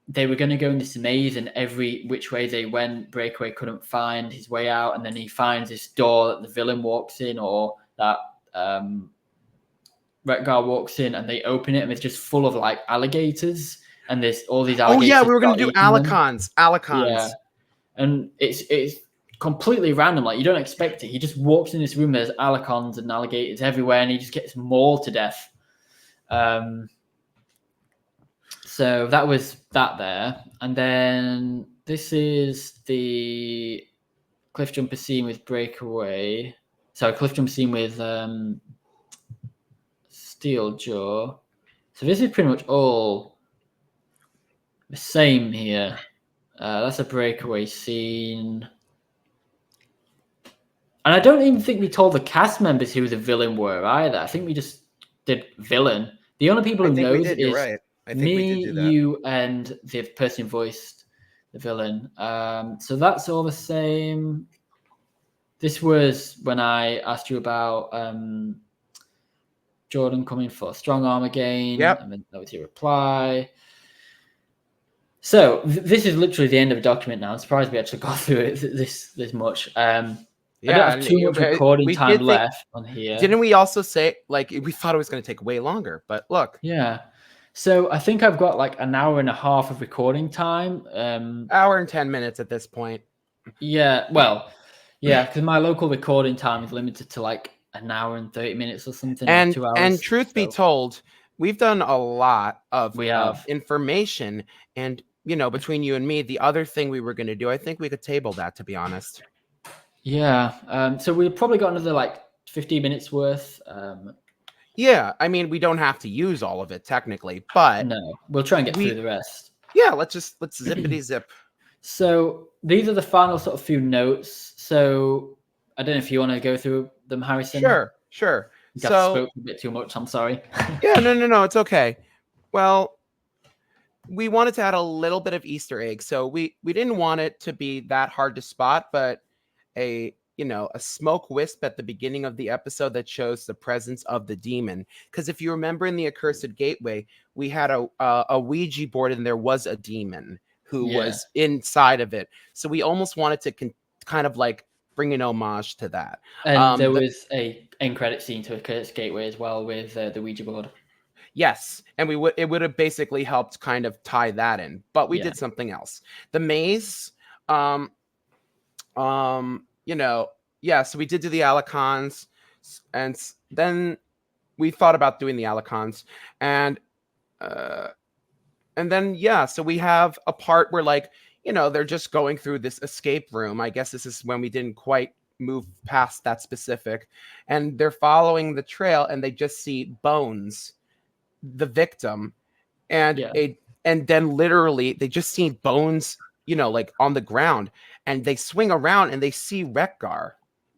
Speaker 1: they were going to go in this maze, and every which way they went, Breakaway couldn't find his way out, and then he finds this door that the villain walks in, or that Retgar walks in, and they open it, and it's just full of like alligators, and there's all these alligators.
Speaker 2: Oh yeah, we were going to do Alicons.
Speaker 1: Yeah, and it's completely random. Like you don't expect it. He just walks in this room. There's Alicons and alligators everywhere, and he just gets mauled to death. So that was that there, and then this is the Cliff Jumper scene with Breakaway. Sorry, Cliff Jumper scene with Steeljaw. So this is pretty much all the same here. That's a Breakaway scene. And I don't even think we told the cast members who the villain were either. I think we just did villain. The only people who knows is
Speaker 2: right.
Speaker 1: me, you, and the person who voiced the villain. So that's all the same. This was when I asked you about Jordan coming for strong arm again.
Speaker 2: Yep.
Speaker 1: And then that was your reply. So this is literally the end of the document now. I'm surprised we actually got through it this much. I don't have too much recording time left on here.
Speaker 2: Didn't we also say, like, we thought it was going to take way longer, but look.
Speaker 1: Yeah. So I think I've got like an hour and a half of recording time.
Speaker 2: Hour and 10 minutes at this point.
Speaker 1: Yeah, well, yeah, because my local recording time is limited to like an hour and 30 minutes or something.
Speaker 2: And
Speaker 1: 2 hours.
Speaker 2: And truth be told, we've done a lot of information. And, you know, between you and me, the other thing we were going to do, I think we could table that, to be honest.
Speaker 1: Yeah. So we've probably got another like 15 minutes worth.
Speaker 2: Yeah, I mean, we don't have to use all of it technically, but
Speaker 1: no, we'll try and get through the rest.
Speaker 2: Yeah, let's zippity zip. So
Speaker 1: these are the final sort of few notes. So I don't know if you want to go through them, Harrison.
Speaker 2: Sure.
Speaker 1: I spoke a bit too much. I'm sorry.
Speaker 2: Yeah, no, it's okay. Well, we wanted to add a little bit of Easter egg, so we didn't want it to be that hard to spot, but a smoke wisp at the beginning of the episode that shows the presence of the demon. Because if you remember in the Accursed Gateway, we had a Ouija board and there was a demon who was inside of it. So we almost wanted to kind of like bring an homage to that.
Speaker 1: And there was a end credit scene to Accursed Gateway as well with the Ouija board.
Speaker 2: Yes, and it would have basically helped kind of tie that in, but we did something else. The maze, so we did do the Alicons, and then we thought about doing the Alicons, and then so we have a part where, like, they're just going through this escape room. I guess this is when we didn't quite move past that specific, and they're following the trail, and they just see Bones, the victim, and then literally they just see Bones, like on the ground, and they swing around and they see Retgar,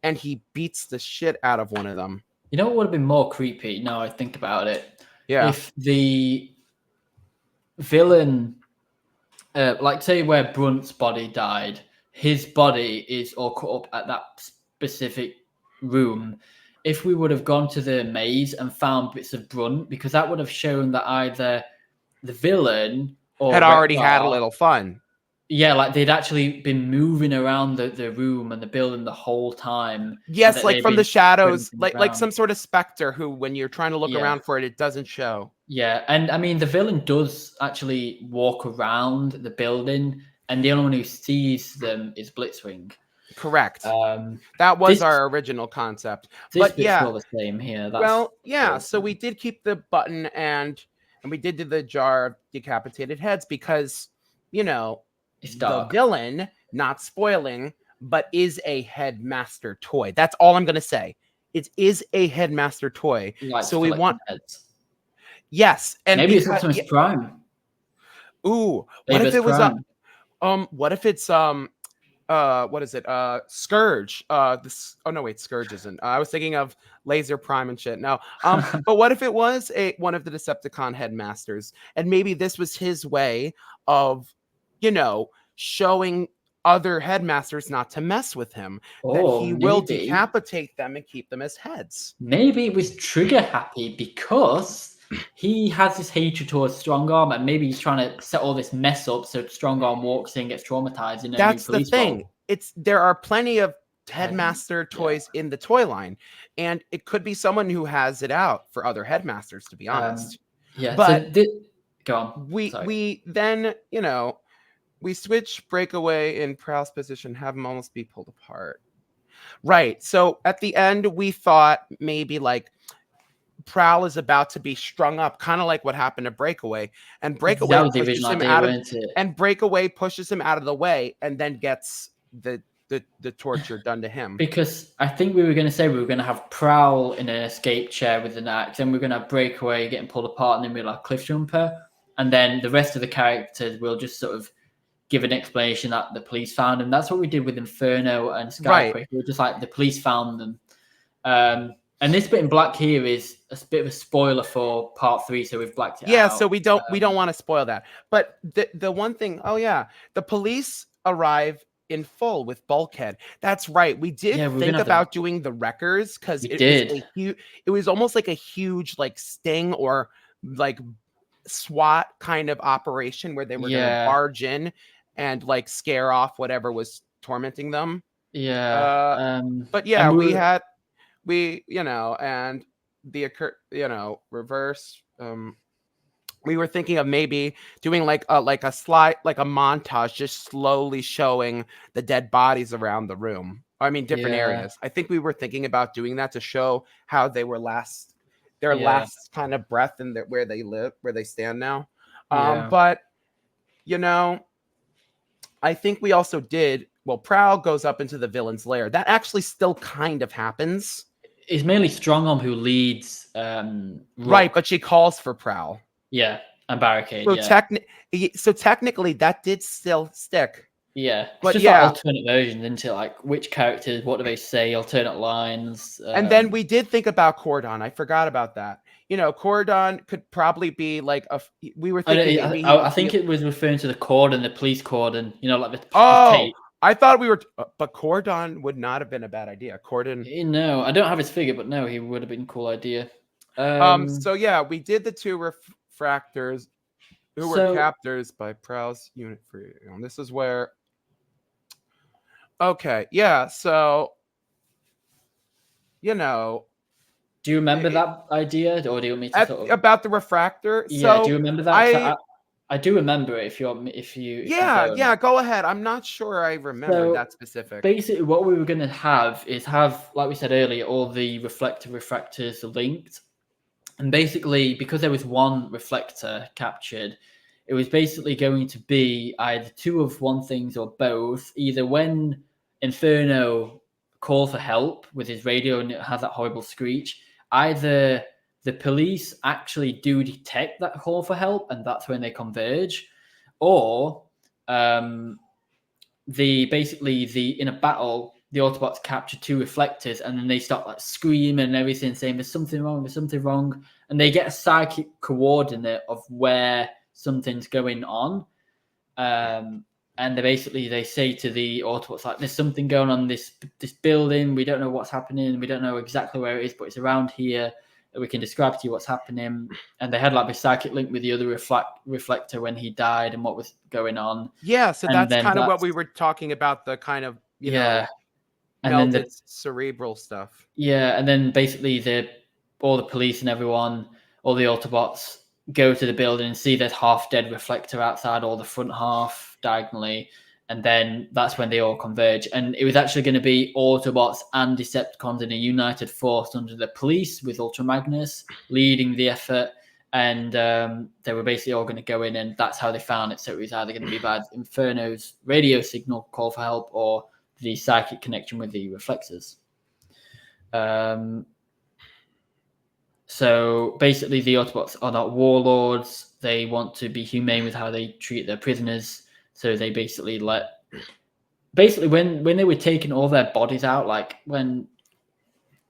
Speaker 2: and he beats the shit out of one of them.
Speaker 1: You know what would have been more creepy now I think about it?
Speaker 2: Yeah.
Speaker 1: If the villain, like say where Brunt's body died, his body is all cut up at that specific room, if we would have gone to the maze and found bits of brunt, because that would have shown that either the villain or
Speaker 2: Had already had a
Speaker 1: Rekgar,
Speaker 2: little fun.
Speaker 1: yeah, like they'd actually been moving around the room and the building the whole time. and
Speaker 2: Yes,
Speaker 1: that
Speaker 2: like
Speaker 1: they'd
Speaker 2: from the
Speaker 1: been
Speaker 2: shadows,
Speaker 1: spreading things
Speaker 2: like
Speaker 1: around.
Speaker 2: some sort of specter who, when you're trying to look
Speaker 1: Yeah.
Speaker 2: around for it, it doesn't show.
Speaker 1: Yeah, and I mean the villain does actually walk around the building, and the only one who sees them is Blitzwing.
Speaker 2: Correct.
Speaker 1: Um,
Speaker 2: That was
Speaker 1: this-
Speaker 2: our original concept.
Speaker 1: This
Speaker 2: But
Speaker 1: bit's
Speaker 2: yeah,
Speaker 1: still the same here. That's
Speaker 2: well, yeah.
Speaker 1: awesome.
Speaker 2: So we did keep the button, and we did do the jar of decapitated heads because, you know,
Speaker 1: It's
Speaker 2: the
Speaker 1: dark.
Speaker 2: villain, not spoiling, but is a headmaster toy. That's all I'm gonna say. It is a headmaster toy.
Speaker 1: He likes
Speaker 2: So we
Speaker 1: collecting
Speaker 2: want,
Speaker 1: heads.
Speaker 2: yes, and
Speaker 1: Maybe it's
Speaker 2: because,
Speaker 1: Optimus Prime.
Speaker 2: ooh, what
Speaker 1: Maybe
Speaker 2: if
Speaker 1: it's
Speaker 2: it was
Speaker 1: Prime.
Speaker 2: what if it's what is it? Scourge. This, oh no, wait, Scourge isn't. I was thinking of Laser Prime and shit. No. But what if it was one of the Decepticon headmasters, and maybe this was his way of, you know, showing other headmasters not to mess with him, that
Speaker 1: Or
Speaker 2: he will
Speaker 1: maybe-
Speaker 2: decapitate them and keep them as heads.
Speaker 1: Maybe it was Trigger happy because he has this hatred towards Strongarm, and maybe he's trying to set all this mess up so Strongarm walks in, gets traumatized, and
Speaker 2: That's the thing. There are plenty of headmaster
Speaker 1: yeah.
Speaker 2: toys in the toy line, and it could be someone who has it out for other headmasters, to be honest.
Speaker 1: Yeah,
Speaker 2: but
Speaker 1: so go on.
Speaker 2: we then, you know, we switch Breakaway in Prowl's position, have him almost be pulled apart. Right. So at the end, we thought maybe like Prowl is about to be strung up, kind of like what happened to Breakaway, and Breakaway
Speaker 1: That was the
Speaker 2: pushes
Speaker 1: original
Speaker 2: him
Speaker 1: idea,
Speaker 2: out of,
Speaker 1: wasn't it?
Speaker 2: and Breakaway pushes him out of the way, and then gets the torture done to him.
Speaker 1: Because I think we were going to say we were going to have Prowl in an escape chair with an axe, then we are going to have Breakaway getting pulled apart, and then we'll have Cliff Jumper, and then the rest of the characters will just sort of give an explanation that the police found him. That's what we did with Inferno and Skyquake.
Speaker 2: Right.
Speaker 1: We were just like, the police found them. And this bit in black here is a bit of a spoiler for part 3, so we've blacked it out.
Speaker 2: Yeah, so we don't want to spoil that. But the one thing, oh yeah, the police arrive in full with Bulkhead. That's right. We did think about doing the Wreckers because it was almost like a huge like sting or like SWAT kind of operation where they were going to barge in and like scare off whatever was tormenting them.
Speaker 1: Yeah.
Speaker 2: But yeah, we you know, and the reverse. We were thinking of maybe doing like a slide, like a montage, just slowly showing the dead bodies around the room. I mean, different areas. I think we were thinking about doing that to show how they were last kind of breath and where they live, where they stand now. But you know, I think we also did. Well, Prowl goes up into the villain's lair. That actually still kind of happens.
Speaker 1: It's mainly Strongarm who leads.
Speaker 2: Right, but she calls for Prowl.
Speaker 1: Yeah, and Barricade.
Speaker 2: So technically, that did still stick.
Speaker 1: Yeah,
Speaker 2: but
Speaker 1: it's just like alternate versions, isn't it? Like which characters, what do they say? Alternate lines.
Speaker 2: And then we did think about Cordon. I forgot about that. You know, Cordon could probably be like we were thinking.
Speaker 1: I think it was referring to the cordon, the police cordon. You know, like the
Speaker 2: tape. I thought we were, but Cordon would not have been a bad idea. Cordon.
Speaker 1: No, I don't have his figure, but no, he would have been a cool idea.
Speaker 2: So yeah, we did the 2 refractors who were captors by Prowl's unit for you. And this is where. Okay, yeah. So, you know.
Speaker 1: Do you remember that idea, or do you want me to
Speaker 2: about the refractor?
Speaker 1: Yeah,
Speaker 2: so
Speaker 1: do you remember that? I do remember it. If you
Speaker 2: go ahead. I'm not sure I remember that specific.
Speaker 1: Basically, what we were going to have is like we said earlier, all the refractors linked, and basically because there was one reflector captured, it was basically going to be either 2 of one things or both. Either when Inferno calls for help with his radio and it has that horrible screech, either the police actually do detect that call for help, and that's when they converge, or in a battle, the Autobots capture 2 reflectors, and then they start like screaming and everything, saying there's something wrong, and they get a psychic coordinate of where something's going on. and they say to the Autobots, like, there's something going on in this building. We don't know what's happening. We don't know exactly where it is, but it's around here. We can describe to you what's happening. And they had like a psychic link with the other reflector when he died and what was going on.
Speaker 2: Yeah, so
Speaker 1: And
Speaker 2: that's
Speaker 1: then
Speaker 2: kind of what we were talking about, the kind of, you know,
Speaker 1: and then
Speaker 2: melted cerebral stuff.
Speaker 1: Yeah, and then basically all the police and everyone, all the Autobots go to the building and see that half-dead reflector outside, or the front half diagonally, and then that's when they all converge. And it was actually going to be Autobots and Decepticons in a united force under the police, with Ultra Magnus leading the effort, and they were basically all going to go in, and that's how they found it. So it was either going to be by Inferno's radio signal call for help, or the psychic connection with the reflectors. So basically, the Autobots are not warlords. They want to be humane with how they treat their prisoners. So they basically when they were taking all their bodies out, like when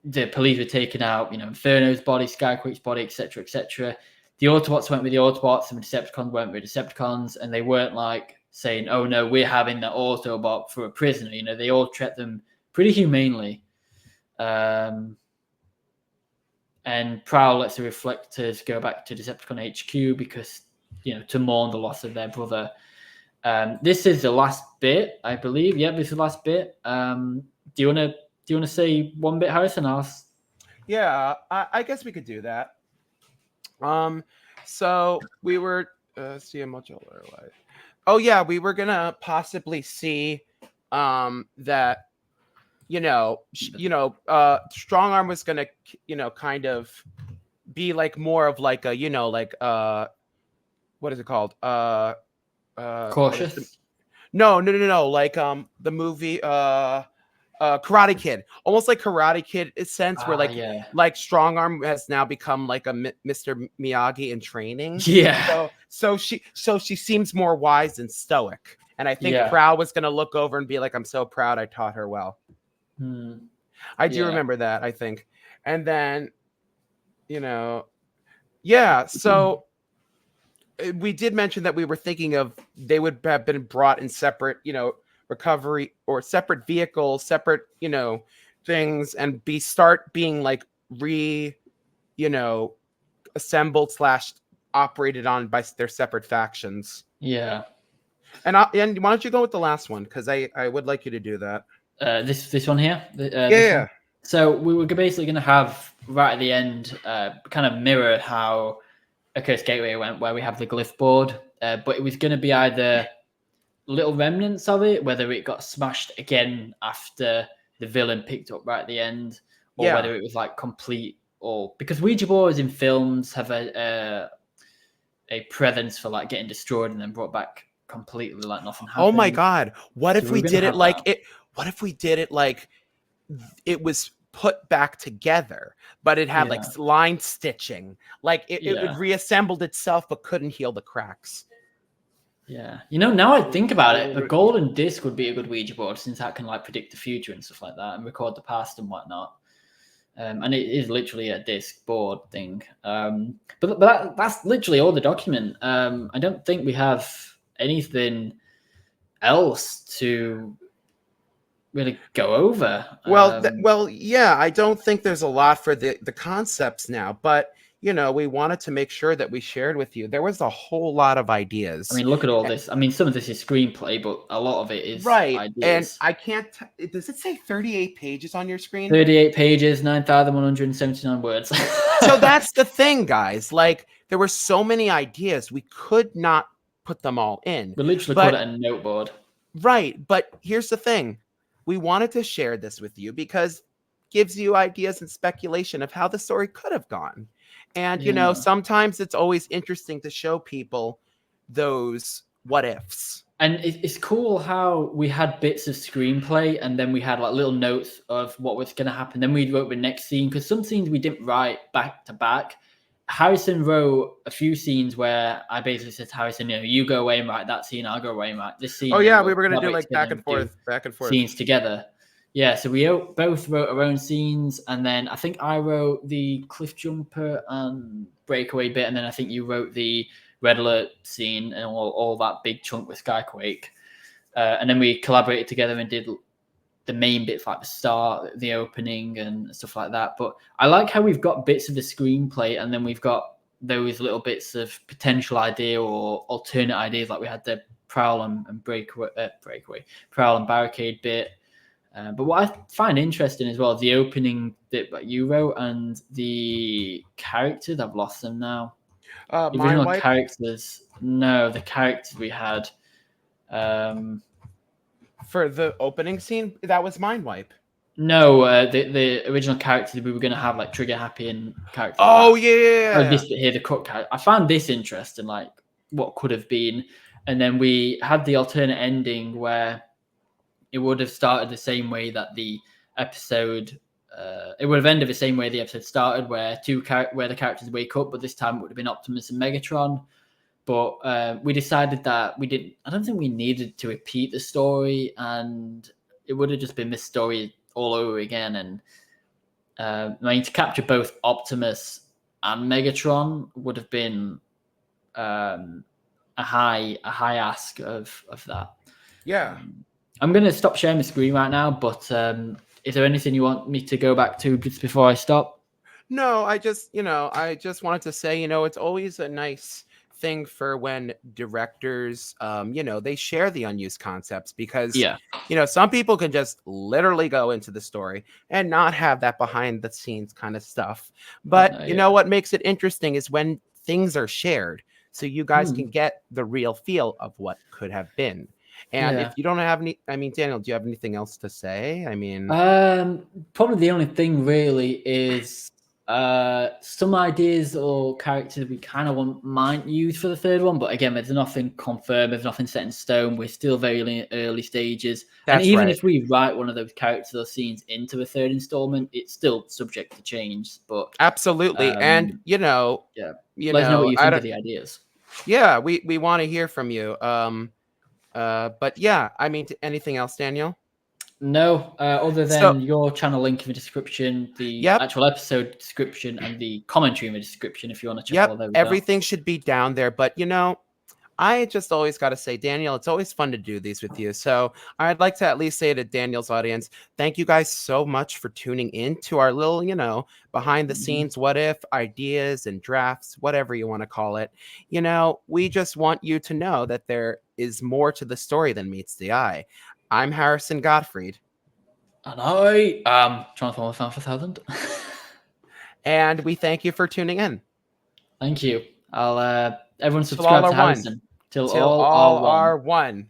Speaker 1: the police were taking out, Inferno's body, Skyquake's body, etc., etc., the Autobots went with the Autobots, and the Decepticons went with Decepticons, and they weren't like saying, "Oh no, we're having the Autobot for a prisoner." They all treat them pretty humanely. And Prowl lets the reflectors go back to Decepticon HQ because, to mourn the loss of their brother. This is the last bit, I believe. Yeah, this is the last bit. Do you want to say one bit, Harrison?
Speaker 2: Yeah, I guess we could do that. So we were see a much older light. Oh yeah, we were gonna possibly see that Strong Arm was gonna kind of be like more of like a what is it called?
Speaker 1: Cautious?
Speaker 2: No, like the movie Karate Kid, almost like Karate Kid in a sense, where like Strong Arm has now become like a Mr. Miyagi in training.
Speaker 1: Yeah.
Speaker 2: So she seems more wise and stoic, and I think Prowl was gonna look over and be like, "I'm so proud I taught her well." I do remember that, I think. And then, so we did mention that we were thinking of they would have been brought in separate, recovery or separate vehicles, separate, things, and start being like assembled / operated on by their separate factions.
Speaker 1: Yeah.
Speaker 2: And why don't you go with the last one? Because I would like you to do that.
Speaker 1: This one here?
Speaker 2: Yeah.
Speaker 1: One? So we were basically going to have, right at the end, kind of mirror how Accursed Gateway went, where we have the glyph board, but it was going to be either little remnants of it, whether it got smashed again after the villain picked up right at the end, or whether it was like complete, or because Ouija boards in films have a presence for like getting destroyed and then brought back completely like nothing happened.
Speaker 2: Oh my God. What if we did it like it? What if we did it like it was put back together, but it had like line stitching, like it reassembled itself but couldn't heal the cracks?
Speaker 1: Yeah. Now I think about it, the golden disc would be a good Ouija board, since that can like predict the future and stuff like that and record the past and whatnot. And it is literally a disc board thing. But that's literally all the document. I don't think we have anything else to really go over.
Speaker 2: Well, yeah, I don't think there's a lot for the concepts now, but we wanted to make sure that we shared with you. There was a whole lot of ideas.
Speaker 1: I mean, look at all this. I mean, some of this is screenplay, but a lot of it is ideas.
Speaker 2: And I can't. Does it say 38 pages on your screen?
Speaker 1: 38 pages, 9,179 words.
Speaker 2: So that's the thing, guys. Like, there were so many ideas, we could not put them all in.
Speaker 1: We literally put it in a noteboard.
Speaker 2: Right, but here's the thing. We wanted to share this with you because it gives you ideas and speculation of how the story could have gone. And, sometimes it's always interesting to show people those what ifs.
Speaker 1: And it's cool how we had bits of screenplay and then we had like little notes of what was going to happen. Then we wrote the next scene, because some scenes we didn't write back to back. Harrison wrote a few scenes where I basically said to Harrison, you go away and write that scene, I'll go away and write this scene.
Speaker 2: Oh yeah, we were going to do like back and forth
Speaker 1: scenes together. Yeah, so we both wrote our own scenes, and then I think I wrote the cliff jumper and breakaway bit, and then I think you wrote the red alert scene and all that big chunk with Skyquake. and then we collaborated together and did the main bits like the start, the opening, and stuff like that. But I like how we've got bits of the screenplay, and then we've got those little bits of potential idea or alternate ideas, like we had the prowl and breakaway, prowl and barricade bit. But what I find interesting as well, the opening bit that you wrote and the characters, I've lost them now. The original
Speaker 2: Mindwipe?
Speaker 1: characters, no, the characters we had.
Speaker 2: For the opening scene, that was Mindwipe.
Speaker 1: No, the original characters we were going to have like Trigger Happy and characters.
Speaker 2: Oh
Speaker 1: like that.
Speaker 2: yeah.
Speaker 1: This bit here, the cut character. I found this interesting, like what could have been, and then we had the alternate ending where it would have started the same way that the episode. It would have ended the same way the episode started, where the characters wake up, but this time it would have been Optimus and Megatron. But we decided that we didn't. I don't think we needed to repeat the story, and it would have just been this story all over again. And I mean, to capture both Optimus and Megatron would have been a high ask of that.
Speaker 2: Yeah.
Speaker 1: I'm going to stop sharing the screen right now, but is there anything you want me to go back to just before I stop?
Speaker 2: No, I just wanted to say, it's always a nice thing for when directors, they share the unused concepts, because, some people can just literally go into the story and not have that behind the scenes kind of stuff. But what makes it interesting is when things are shared, so you guys can get the real feel of what could have been. And if you don't have any, I mean, Daniel, do you have anything else to say? I mean,
Speaker 1: probably the only thing really is some ideas or characters we kind of might use for the third one, but again, there's nothing confirmed, there's nothing set in stone. We're still very early stages. And even if we write one of those characters or scenes into the third installment, it's still subject to change. But
Speaker 2: absolutely. And
Speaker 1: let us know what you think of the ideas.
Speaker 2: Yeah, we want to hear from you. But yeah, I mean, anything else, Daniel?
Speaker 1: No, other than your channel link in the description, the actual episode description, and the commentary in the description if you want to check all those out.
Speaker 2: Everything should be down there. But, I just always got to say, Daniel, it's always fun to do these with you. So I'd like to at least say to Daniel's audience, thank you guys so much for tuning in to our little, behind the scenes, what if ideas and drafts, whatever you want to call it. We just want you to know that there is more to the story than meets the eye. I'm Harrison Gottfried.
Speaker 1: And I am Transformer Fan for 1000.
Speaker 2: And we thank you for tuning in.
Speaker 1: Thank you. I'll everyone subscribe to Harrison. Till all are one.